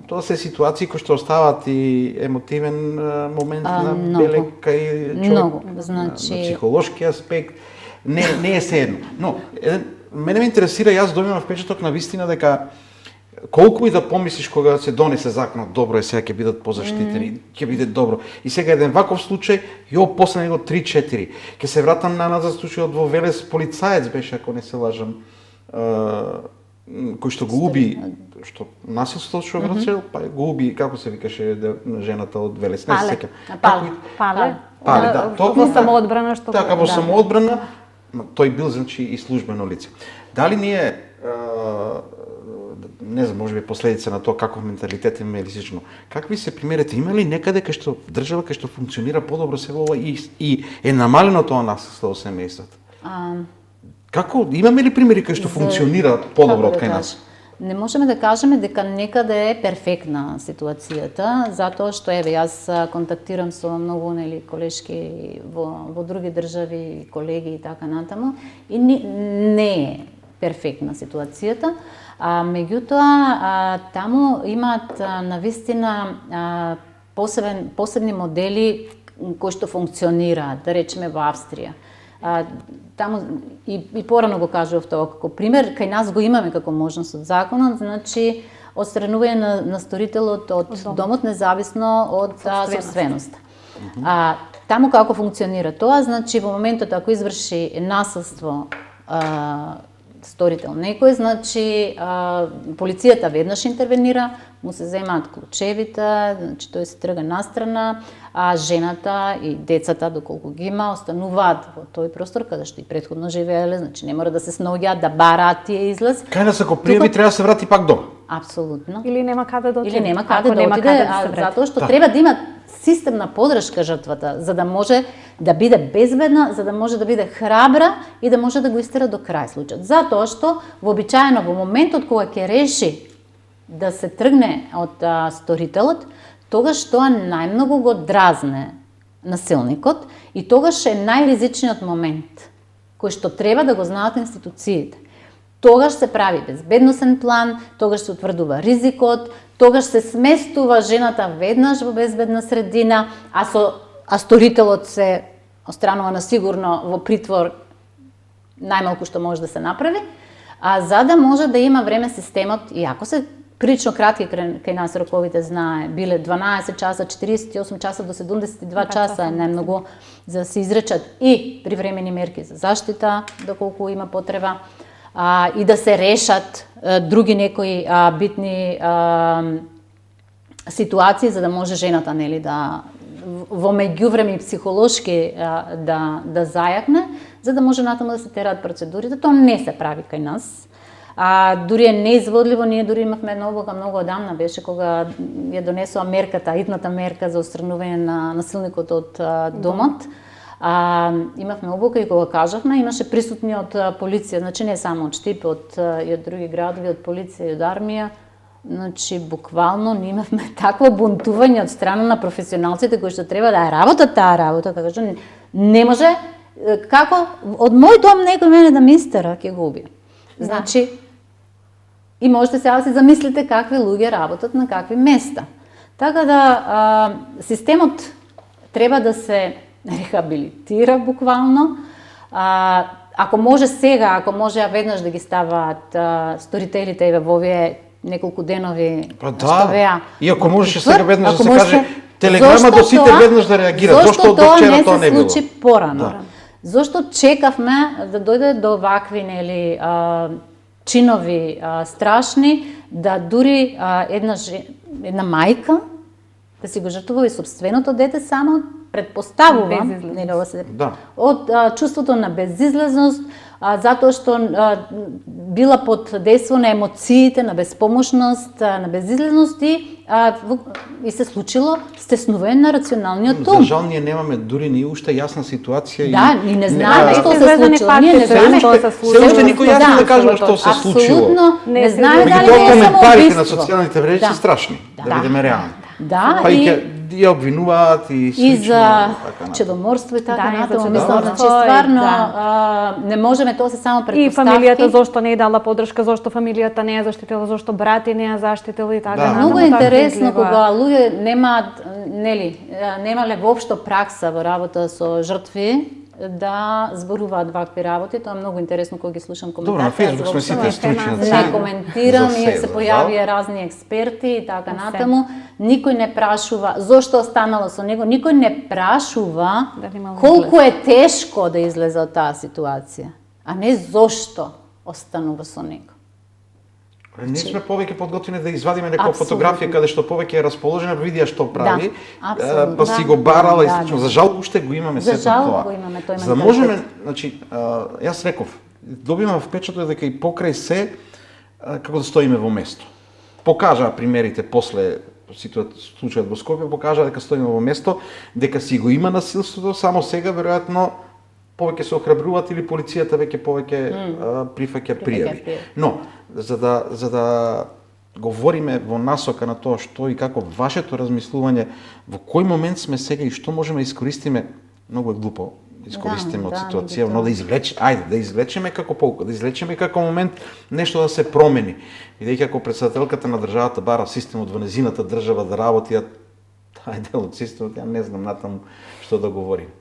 тоа се ситуации кои што оставаат и емотивен момент на белека и човек, значи на психолошки аспект, не е седно. Но мене ме интересира, јас добивам впечаток на вистина дека колку и да помислиш кога се донесе законот, добро е, сега ќе бидат позаштитени, ќе биде добро. И сега еден ваков случај, после него 3-4. Ќе се вратам назад случајот во Велес, полицаец беше, ако не се лажам, кој што го уби, што насилство што врачел, па го уби, како се викаше жената од Велес, не се сеќам. Пале. Да, во самоодбрана што така во самоодбрана, тој бил значи и службено лице. Дали ние не знам, можеби последица на тоа каков менталитет има или слично. Какви се примерите? Има ли некаде кај што држава кај што функционира подобро се ова и е намалено тоа насилство во семејството? Како имаме ли примери кај што функционира подобро од кај нас? Не можеме да кажеме дека некаде е перфектна ситуацијата, затоа што еве јас контактирам со многу колешки во други држави, колеги и така натаму, и не е перфектна ситуацијата. Меѓутоа таму имаат навистина посебни модели кои што функционираат, да речеме во Австрија. Таму и порано го кажував тоа како пример, кај нас го имаме како можност од законот, значи отстранување на сторителот од домот независно од собственоста. Таму како функционира тоа, значи во моментот ако изврши насилство сторител некој, значи полицијата веднаш интервенира, му се земаат клучевите, значи тој се трга настрана, а жената и децата, доколку ги има, остануваат во тој простор каде што и претходно живееле, значи не мора да се сноѓаат, да бараат тие излаз. Кај нас ако пријави треба да се врати пак дома. Апсолутно. Или нема каде да отиде. Или нема каде да отиде, затоа што треба да има системна подршка жртвата, за да може да биде безбедна, за да може да биде храбра и да може да го истера до крај случајот. Затоа што вообичаено во моментот кога ќе реши да се тргне од сторителот, тогаш тоа најмногу го дразне насилникот и тогаш е најризичниот момент кој што треба да го знаат институциите. Тогаш се прави безбедносен план, тогаш се утврдува ризикот, тогаш се сместува жената веднаш во безбедна средина, а сторителот се остранува сигурно во притвор најмалку што може да се направи, за да може да има време системот, иако се прилично кратки кај нас роковите знае, биле 12 часа, 48 часа до 72 часа е најмногу за да се изречат и привремени мерки за заштита, доколку има потреба, и да се решат други некои битни ситуации за да може жената да во меѓувреме психолошки да зајакне, за да може натаму да се тераат процедурите. Тоа не се прави кај нас. Дури е неизводливо, ние дури имавме многу одамна беше кога ја донесува мерката, итната мерка за отстранување на насилникот од домот. Имавме обука и кога кажавме, имаше присутни од полиција, значи не само од Штип, и од други градови, од полиција и од армија. Значи, буквално ние имавме такво бунтување од страна на професионалците кои што треба да ја работат таа работа, како што не може, како од мој дом некој мене да ми истера, ќе го убија. Значи, и можете сега да си замислите какви луѓе работат на какви места. Така да, системот треба да се рехабилитира буквално. Ако може сега, ако може веднаш да ги ставаат сторителите во овие неколку денови, што веа. И ако можеше сега веднаш да се каже телеграма до сите веднаш да реагираат, зошто до вчера тоа не било? Зошто тоа не се случи порано? Зошто чекавме да дојде до вакви чинови страшни, да дури една мајка да си го жртвува и собственото дете само предпоставувам од чувството на безизлезност, затоа што била под дејство на емоциите, на безпомошност, на безизлезност и се случило стеснување на рационалниот ум. За жал ние немаме дури ни уште јасна ситуација. Да, и не знаеме што се случило. Ние не знаеме што се случило. Се уште никој јасно да кажува што се случило. Апсолутно не знаеме дали е само коментарите на социјалните мрежи се страшни, да видиме реално. Да, па и ја обвинуваат и слично. И за чедоморство и така натаму, мислам, значи стварно не можеме, тоа се само предпоставки. И фамилијата зошто не е дала подршка, зошто фамилијата не ја заштитила, зошто брати не ја заштитила и така натаму. Многу е интересно кога луѓе немале воопшто пракса во работа со жртви да зборуваат вакви работи. Тоа е многу интересно кога ги слушам коментарите. Добро, на Фејсбук сме сите стручњаци. Не коментирам и се појавија разни експерти и така натаму. Никој не прашува зошто останало со него, никој не прашува колку е тешко да излезе од таа ситуација, а не зошто останува со него. Не сме повеќе подготвени да извадиме некоја Апсолутно. фотографија каде што повеќе е расположена, видија што прави, апсолутно. па си го барала и Да, слично. да. За жал уште го имаме За сето жал тоа. го имаме тој За да менталитет. можеме, значи, јас реков, добивам впечаток дека и покрај се како да стоиме во место. Покажаа примерите после случајот во Скопје, покажаа дека стоиме во место, дека си го има насилството, само сега веројатно повеќе се охрабруваат или полицијата веќе повеќе прифаќа пријави. пријави. Но за да говориме во насока на тоа што и како вашето размислување, во кој момент сме сега и што можеме да искористиме, многу е глупо искористиме од ситуација, но да извлечеме како полука, да извлечеме како момент нешто да се промени. Бидејќи ако претседателката на државата бара системот во незината држава да работи, тај дел од системот, ја не знам натаму што да говорим.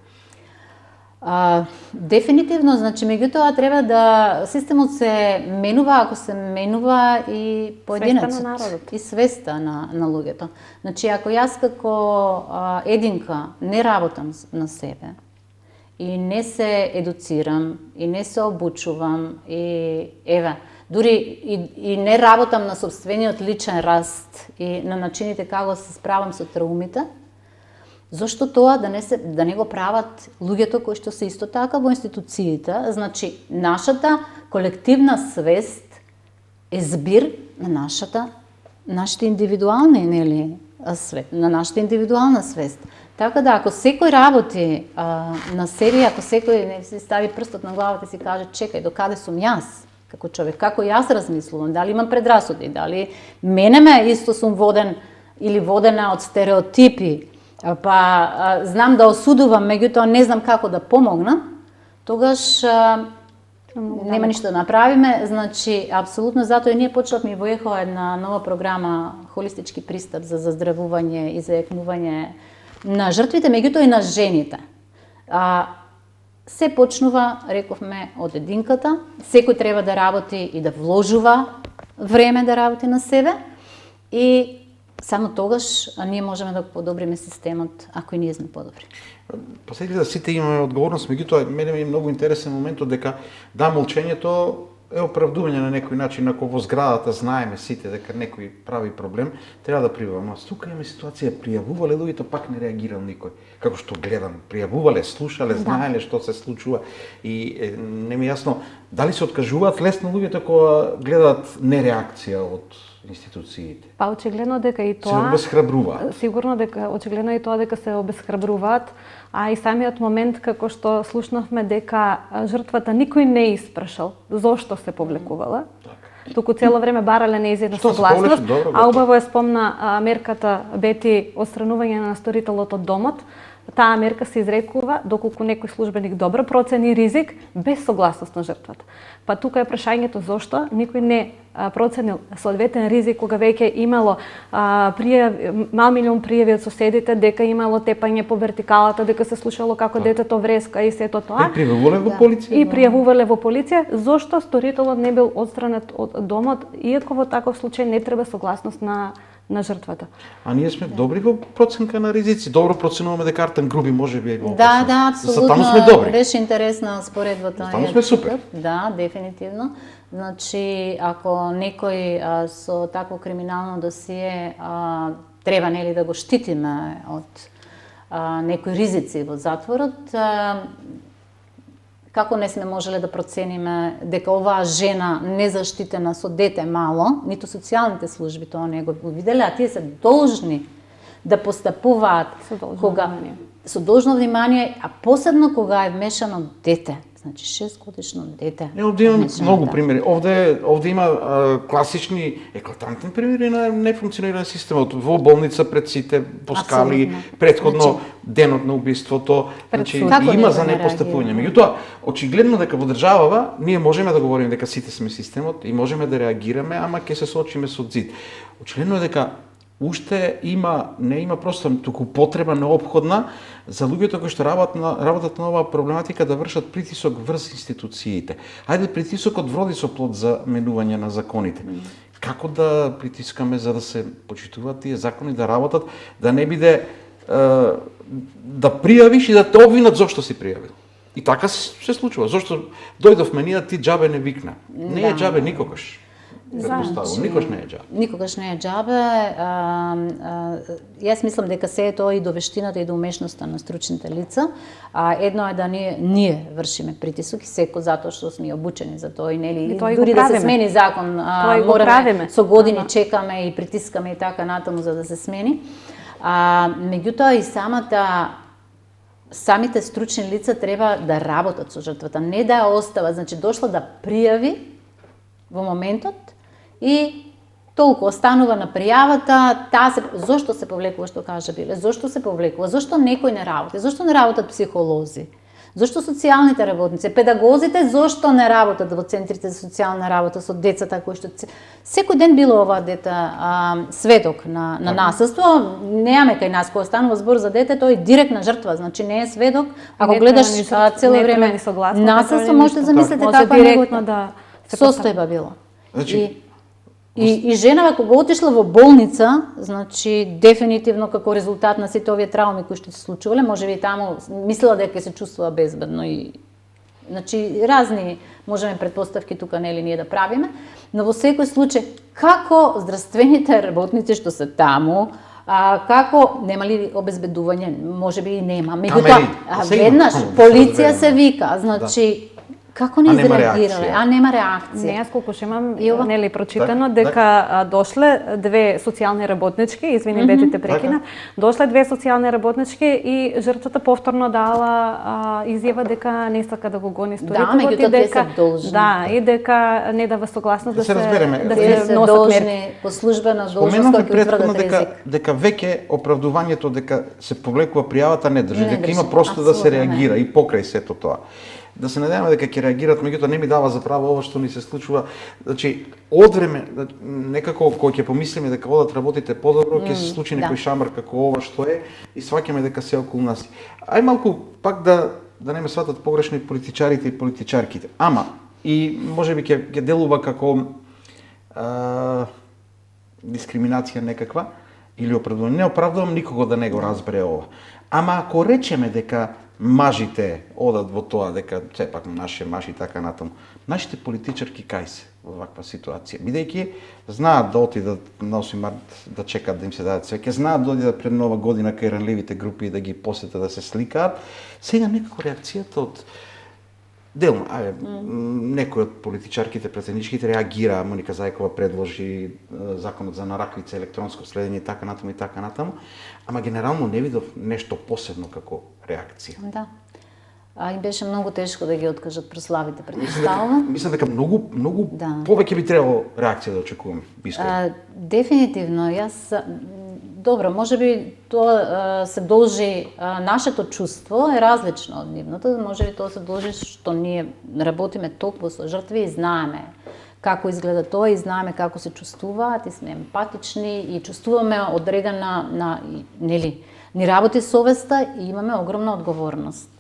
Дефинитивно, значи, меѓутоа треба да системот се менува ако се менува и поединецот и свеста на луѓето. Значи, ако јас како единка не работам на себе и не се едуцирам и не се обучувам и дури и не работам на сопствениот личен раст и на начините како се справам со траумите, зошто тоа да не го прават луѓето кои што се исто така во институциите? Значи, нашата колективна свест е збир на нашите индивидуални, на нашата индивидуална свест. Така да, ако секој работи на себе, ако секој не си стави прстот на главата и си каже, чекај, докаде сум јас, како човек, како јас размислувам, дали имам предрасуди, дали мене исто сум воден или водена од стереотипи, па знам да осудувам, меѓутоа не знам како да помогнам, тогаш нема ништо да направиме. Значи, апсолутно затоа и ние почнавме во ЕХО една нова програма холистички пристап за заздравување и зајакнување на жртвите, меѓутоа и на жените. Се почнува, рековме, од единката. Секој треба да работи и да вложува време да работи на себе и само тогаш ние можеме да подобриме системот, ако и ние сме подобри. Посети да сите имаме одговорност, меѓутоа мене ми е многу интересен моментот дека молчењето е оправдување на некој начин, ако во зградата знаеме сите дека некој прави проблем, треба да пријавуваме. Тука имаме ситуација, пријавувале луѓето, пак не реагирал никој. Како што гледам, пријавувале, слушале, знаеле што се случува и не ми јасно дали се откажуваат лесно луѓето кога гледаат нереакција од институциите. Па очигледно дека и тоа се обесхрабруваат. Сигурно дека очигледно и тоа дека се обесхрабруваат, а и самиот момент како што слушнавме дека жртвата никој не испрашал зошто се повлекувала. Туку цело време барале нејзина согласност, а убаво е спомна мерката Бети отстранување на сторителот од домот. Таа мерка се изрекува доколку некој службеник добро процени ризик без согласност на жртвата. Па тука е прашањето зошто никој не проценил соодветен ризик кога веќе имало мал милион пријави од соседите дека имало тепање по вертикалата, дека се слушало како детето вреска и сето тоа. И пријавувале во полиција. И пријавувале во полиција зошто сторителот не бил отстранет од домот, иако во таков случај не треба согласност на жртвата. А ние сме добри во проценка на ризици, добро проценуваме дека Артем Груби може би е во Да, апсолутно. Таму сме добри. Беше интересна споредбата. Таму сме супер. Да, дефинитивно. Значи, ако некој со такво криминално досие треба нели да го штитиме од некои ризици во затворот, како не сме можеле да процениме дека оваа жена незаштитена со дете мало, ниту социјалните служби тоа не го виделе, а тие се должни да постапуваат со должно внимание, а посебно кога е вмешано дете. Значи 6-годишно дете. Овде има многу примери. Овде има класични, еклатантни примери на нефункционирање системот. Во болница пред сите, по скали, претходно денот на убиството. Значи има за непостапување. Меѓутоа, очигледно дека во државава ние можеме да говориме дека сите сме системот и можеме да реагираме, ама ќе се соочиме со зид. Очигледно е дека уште не има просто туку потреба неопходна за луѓето кои што работат на оваа проблематика да вршат притисок врз институциите. Ајде притисокот вроди со плод за менување на законите. Како да притискаме за да се почитуваат тие закони, да работат, да не биде да пријавиш и да те обвинат зошто си пријавил. И така се случува. Зошто дојдовме ние, ти џабе не викна. Не е џабе никогаш. Предпоставувам, никош не е џабе. Никогаш не е џабе. Јас мислам дека се е тоа и до вештината и до умешноста на стручните лица. Едно е да ние вршиме притисок и секој затоа што сме обучени за тоа и нели дури да се смени закон, мораме со години чекаме и притискаме и така натаму за да се смени. Меѓутоа и самите стручни лица треба да работат со жртвата, не да ја остават, значи дошла да пријави во моментот и толку останува на пријавата, зошто се повлекува, што кажа Биле, зошто се повлекува, зошто некој не работи, зошто не работат психолози, зошто социјалните работници, педагозите, зошто не работат во центрите за социјална работа со децата кои што секој ден било ова дете сведок на насилство, немаме кај нас кој останува збор за дете, тој е директна жртва, значи не е сведок, ако гледаш цело време насилство, можете да замислите каква неговата состојба била. И женава кога отишла во болница, значи дефинитивно како резултат на сите овие трауми кои што се случувале, можеби и таму мислела дека се чувствува безбедно и значи разни можеме предпоставки тука нели ние да правиме, но во секој случај како здравствените работници што се таму, како нема ли обезбедување, можеби и нема. Меѓутоа веднаш полиција се вика, значи како не изреагирале? Нема реакција. Не, јас колку имам нели прочитано дека дошле две социјални работнички, извини бетите прекина, дошле две социјални работнички и жртвата повторно дала изјава дека не сака да го гони сториторот и дека и дека не дава согласност да се носат мерки по службена должност кој ќе утврдат ризик. Дека веќе оправдувањето дека се повлекува пријавата не држи, дека има просто да се реагира и покрај сето тоа. Да се надеваме дека ќе реагират, меѓутоа не ми дава за право ова што ни се случува. Значи, одвреме, некако кој ќе помислиме дека одат работите подобро, ќе се случи некој шамар како ова што е и сваќаме дека се околу нас. Ај малку пак да не ме сватат погрешно и политичарите и политичарките. Ама и можеби ќе делува како дискриминација некаква или оправдување. Не оправдувам никого да не го разбере ова. Ама ако речеме дека мажите одат во тоа, дека сепак наши маши така натаму, нашите политичарки кај се во ваква ситуација, бидејќи знаат да отидат на 8 март да чекат да им се дадат свеќе, знаат да одидат пред нова година кај ранливите групи да ги посетат да се сликаат, сега некако реакцијата од делно, некои од политичарките претседничките реагира, Моника Зајкова предложи законот за нараквица, електронско следење и така натаму, ама генерално не видов нешто посебно како реакција. Да. Им беше многу тешко да ги откажат прославите предпоставувам. Мислам дека многу повеќе би требало реакција да очекуваме. Дефинитивно, добро, можеби тоа се должи, нашето чувство е различно од нивното, можеби тоа се должи што ние работиме толку со жртви и знаеме како изгледа тоа и знаеме како се чувствуваат и сме емпатични и чувствуваме одредена ни работи совеста и имаме огромна одговорност.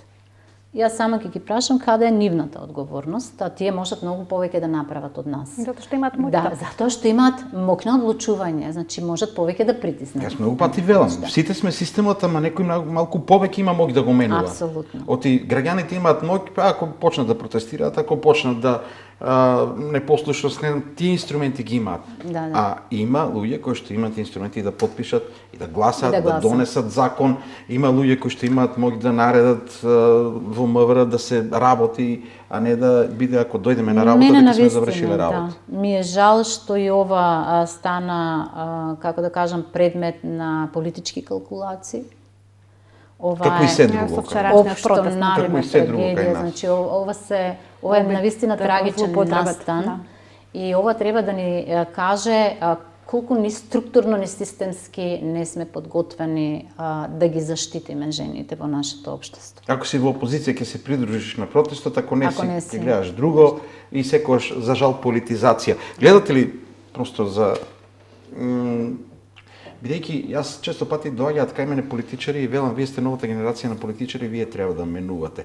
Јас само ќе ги прашам каде е нивната одговорност, а тие можат многу повеќе да направат од нас. Затоа што имаат моќта. Да, затоа што имаат моќ на одлучување, значи можат повеќе да притиснат. Јас многу пати велам, сите сме системот, ама некој малку повеќе има моќ да го менува. Апсолутно. Оти граѓаните имаат моќ, ако почнат да протестираат, ако почнат да непослушност, тие инструменти ги имаат. Да. А има луѓе кои што имаат инструменти да потпишат и да гласат, да донесат закон. Има луѓе кои што имаат моќ да наредат во МВР да се работи, а не да биде ако дојдеме на работа дека сме завршиле работа. Да. Ми е жал што и ова стана, како да кажам, предмет на политички калкулации. Како и се друго. Општо наредна трагедија, значи ова е навистина трагичен настан. И ова треба да ни каже колку ни структурно, ни системски не сме подготвени да ги заштитиме жените во нашето општество. Ако си во опозиција ќе се придружиш на протестот, ако не си ќе гледаш друго и секогаш за жал политизација. Гледате ли просто за бидејќи јас често пати доаѓаат кај мене политичари и велам, вие сте новата генерација на политичари, вие треба да менувате.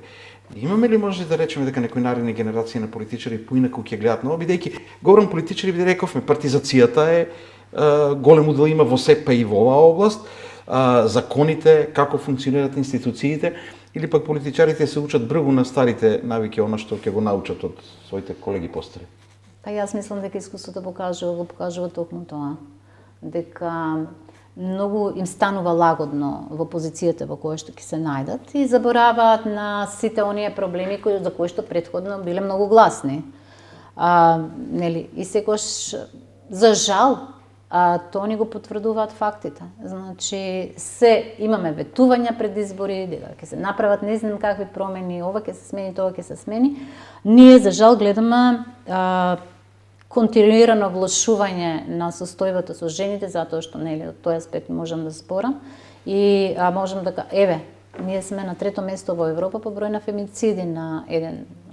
Имаме ли може да речеме дека некои наредни генерации на политичари поинаку ќе гледаат ново, бидејќи говорам политичари, биде рековме, партизацијата е голем удел има во СЕП и во оваа област, законите, како функционираат институциите, или пак политичарите се учат бргу на старите навики, она што ќе го научат од своите колеги постари. Па јас мислам дека искуството покажува токму тоа. Дека многу им станува лагодно во позицијата во која што ќе се најдат и забораваат на сите оние проблеми за кои што претходно биле многу гласни. Нели, и секогаш, за жал, тоа ни го потврдуваат фактите. Значи, имаме ветувања пред избори, дека ќе се направат не знам какви промени, ова ќе се смени, тоа ќе се смени. Ние, за жал, гледаме континуирано влошување на состојбата со жените, затоа што нели од тој аспект можам да спорам и можам да кажам, ние сме на 3-то место во Европа по број на фемициди на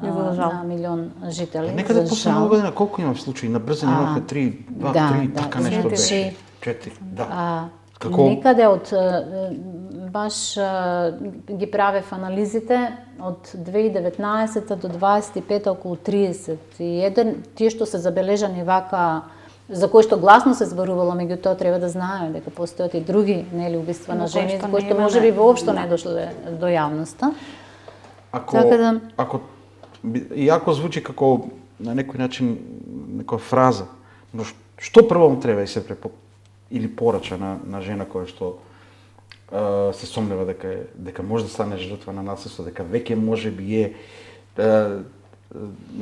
на милион жители. Некаде после нова година колку има случаи? На брзина имавме 3, така нешто беше. 4, да. Како? Некаде од баш ги правев анализите од 2019 до 25 околу 31, тие што се забележани вака, за кои што гласно се зборувало, меѓутоа треба да знаеме дека постојат и други нели убиства на жени, кои што можеби воопшто не дошле до јавноста. Ако иако звучи како на некој начин некоја фраза, но што прво му треба и се или порача на жена која што се сомнева дека може да стане жртва на насилство, дека веќе можеби е,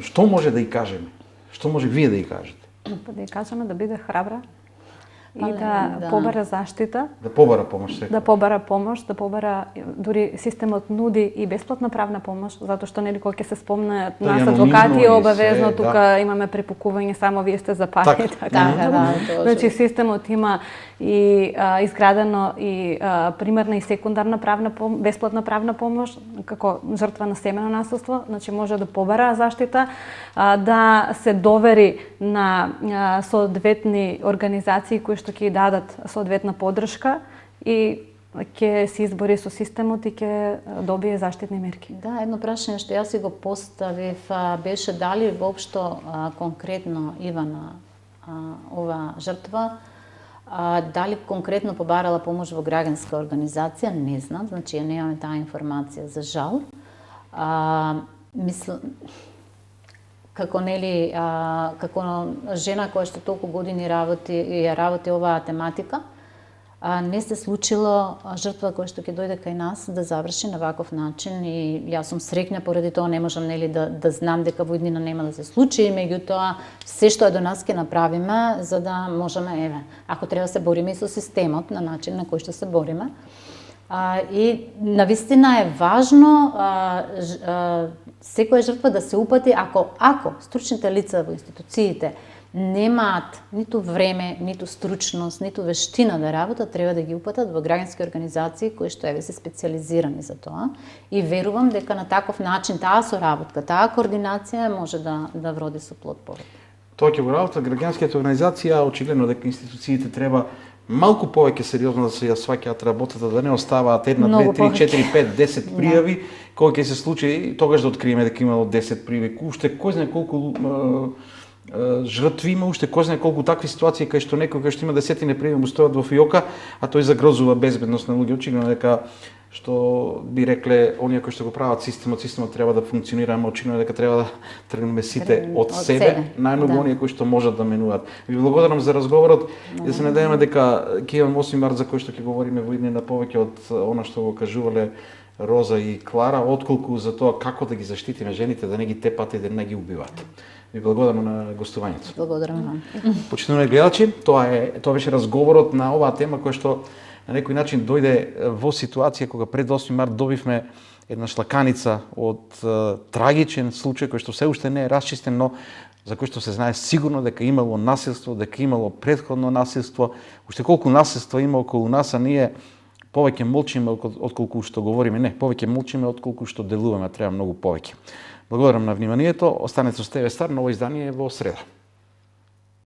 што може да ја кажеме? Што може вие да ја кажете? Да ја кажеме да биде храбра и да побара заштита. Да побара помош. Да побара помош, да побара, дури системот нуди и бесплатна правна помош, затоа што нели кога ќе се спомнат нас адвокати обавезно тука имаме препукување, само вие сте за пари, така. Значи системот има и изградено и примерна и секундарна бесплатна правна помош како жртва на семено насилство, значи може да побара заштита, да се довери на соодветни организации кои што ќе дадат соодветна поддршка и ќе се избори со системот и ќе добие заштитни мерки. Да, едно прашање што јас си го поставив беше дали воопшто конкретно Ивана ова жртва дали конкретно побарала помош во граѓанска организација, не знам, значи ја немаме таа информација за жал. Мислам како нели како жена која што толку години работи оваа тематика, не се случило жртва која што ќе дојде кај нас да заврши на ваков начин и јас сум среќна поради тоа не можам нели да знам дека во иднина нема да се случи, меѓутоа се што е до нас ќе направиме за да можеме ако треба се бориме и со системот на начин на кој што се бориме. И навистина е важно секоја жртва да се упати ако стручните лица во институциите немаат ниту време, ниту стручност, ниту вештина да работат, треба да ги упатат во граѓански организации кои што се специјализирани за тоа. И верувам дека на таков начин таа соработка, таа координација може да вроди со плод повеќе. Тоа ќе го работат граѓанските организации, очигледно дека институциите треба малку повеќе сериозно да се ја сваќаат работата, да не оставаат 1, 2, 3, 4, 5, 10 пријави, кога ќе се случи тогаш да откриеме дека имало 10 пријави. Уште кој знае колку жртви има, уште кој знае колку такви ситуации кај што некој што има десетини пријави му стојат во фиока, а тој загрозува безбедност на луѓе. Очигледно дека што би рекле оние кои што го прават системот треба да функционира, ама очигледно дека треба да тргнеме сите од себе, најмногу оние кои што можат да менуваат. Ви благодарам за разговорот и да се надеваме дека ќе имаме 8 март за кој што ќе говориме во иднина повеќе од она што го кажувале Роза и Клара, отколку за тоа како да ги заштитиме жените, да не ги тепат и да не ги убиваат. Ви благодарам на гостувањето. Благодарам вам. Почитувани гледачи, тоа беше разговорот на оваа тема која што на некој начин дојде во ситуација кога пред 8 март добивме една шлаканица од трагичен случај кој што се уште не е расчистен, но за кој што се знае сигурно дека имало насилство, дека имало претходно насилство, уште колку насилство има околу нас, а ние повеќе молчиме отколку што говориме. Не, повеќе молчиме отколку што делуваме, треба многу повеќе. Благодарам на вниманието. Останете со ТВ Стар, ново издание во среда.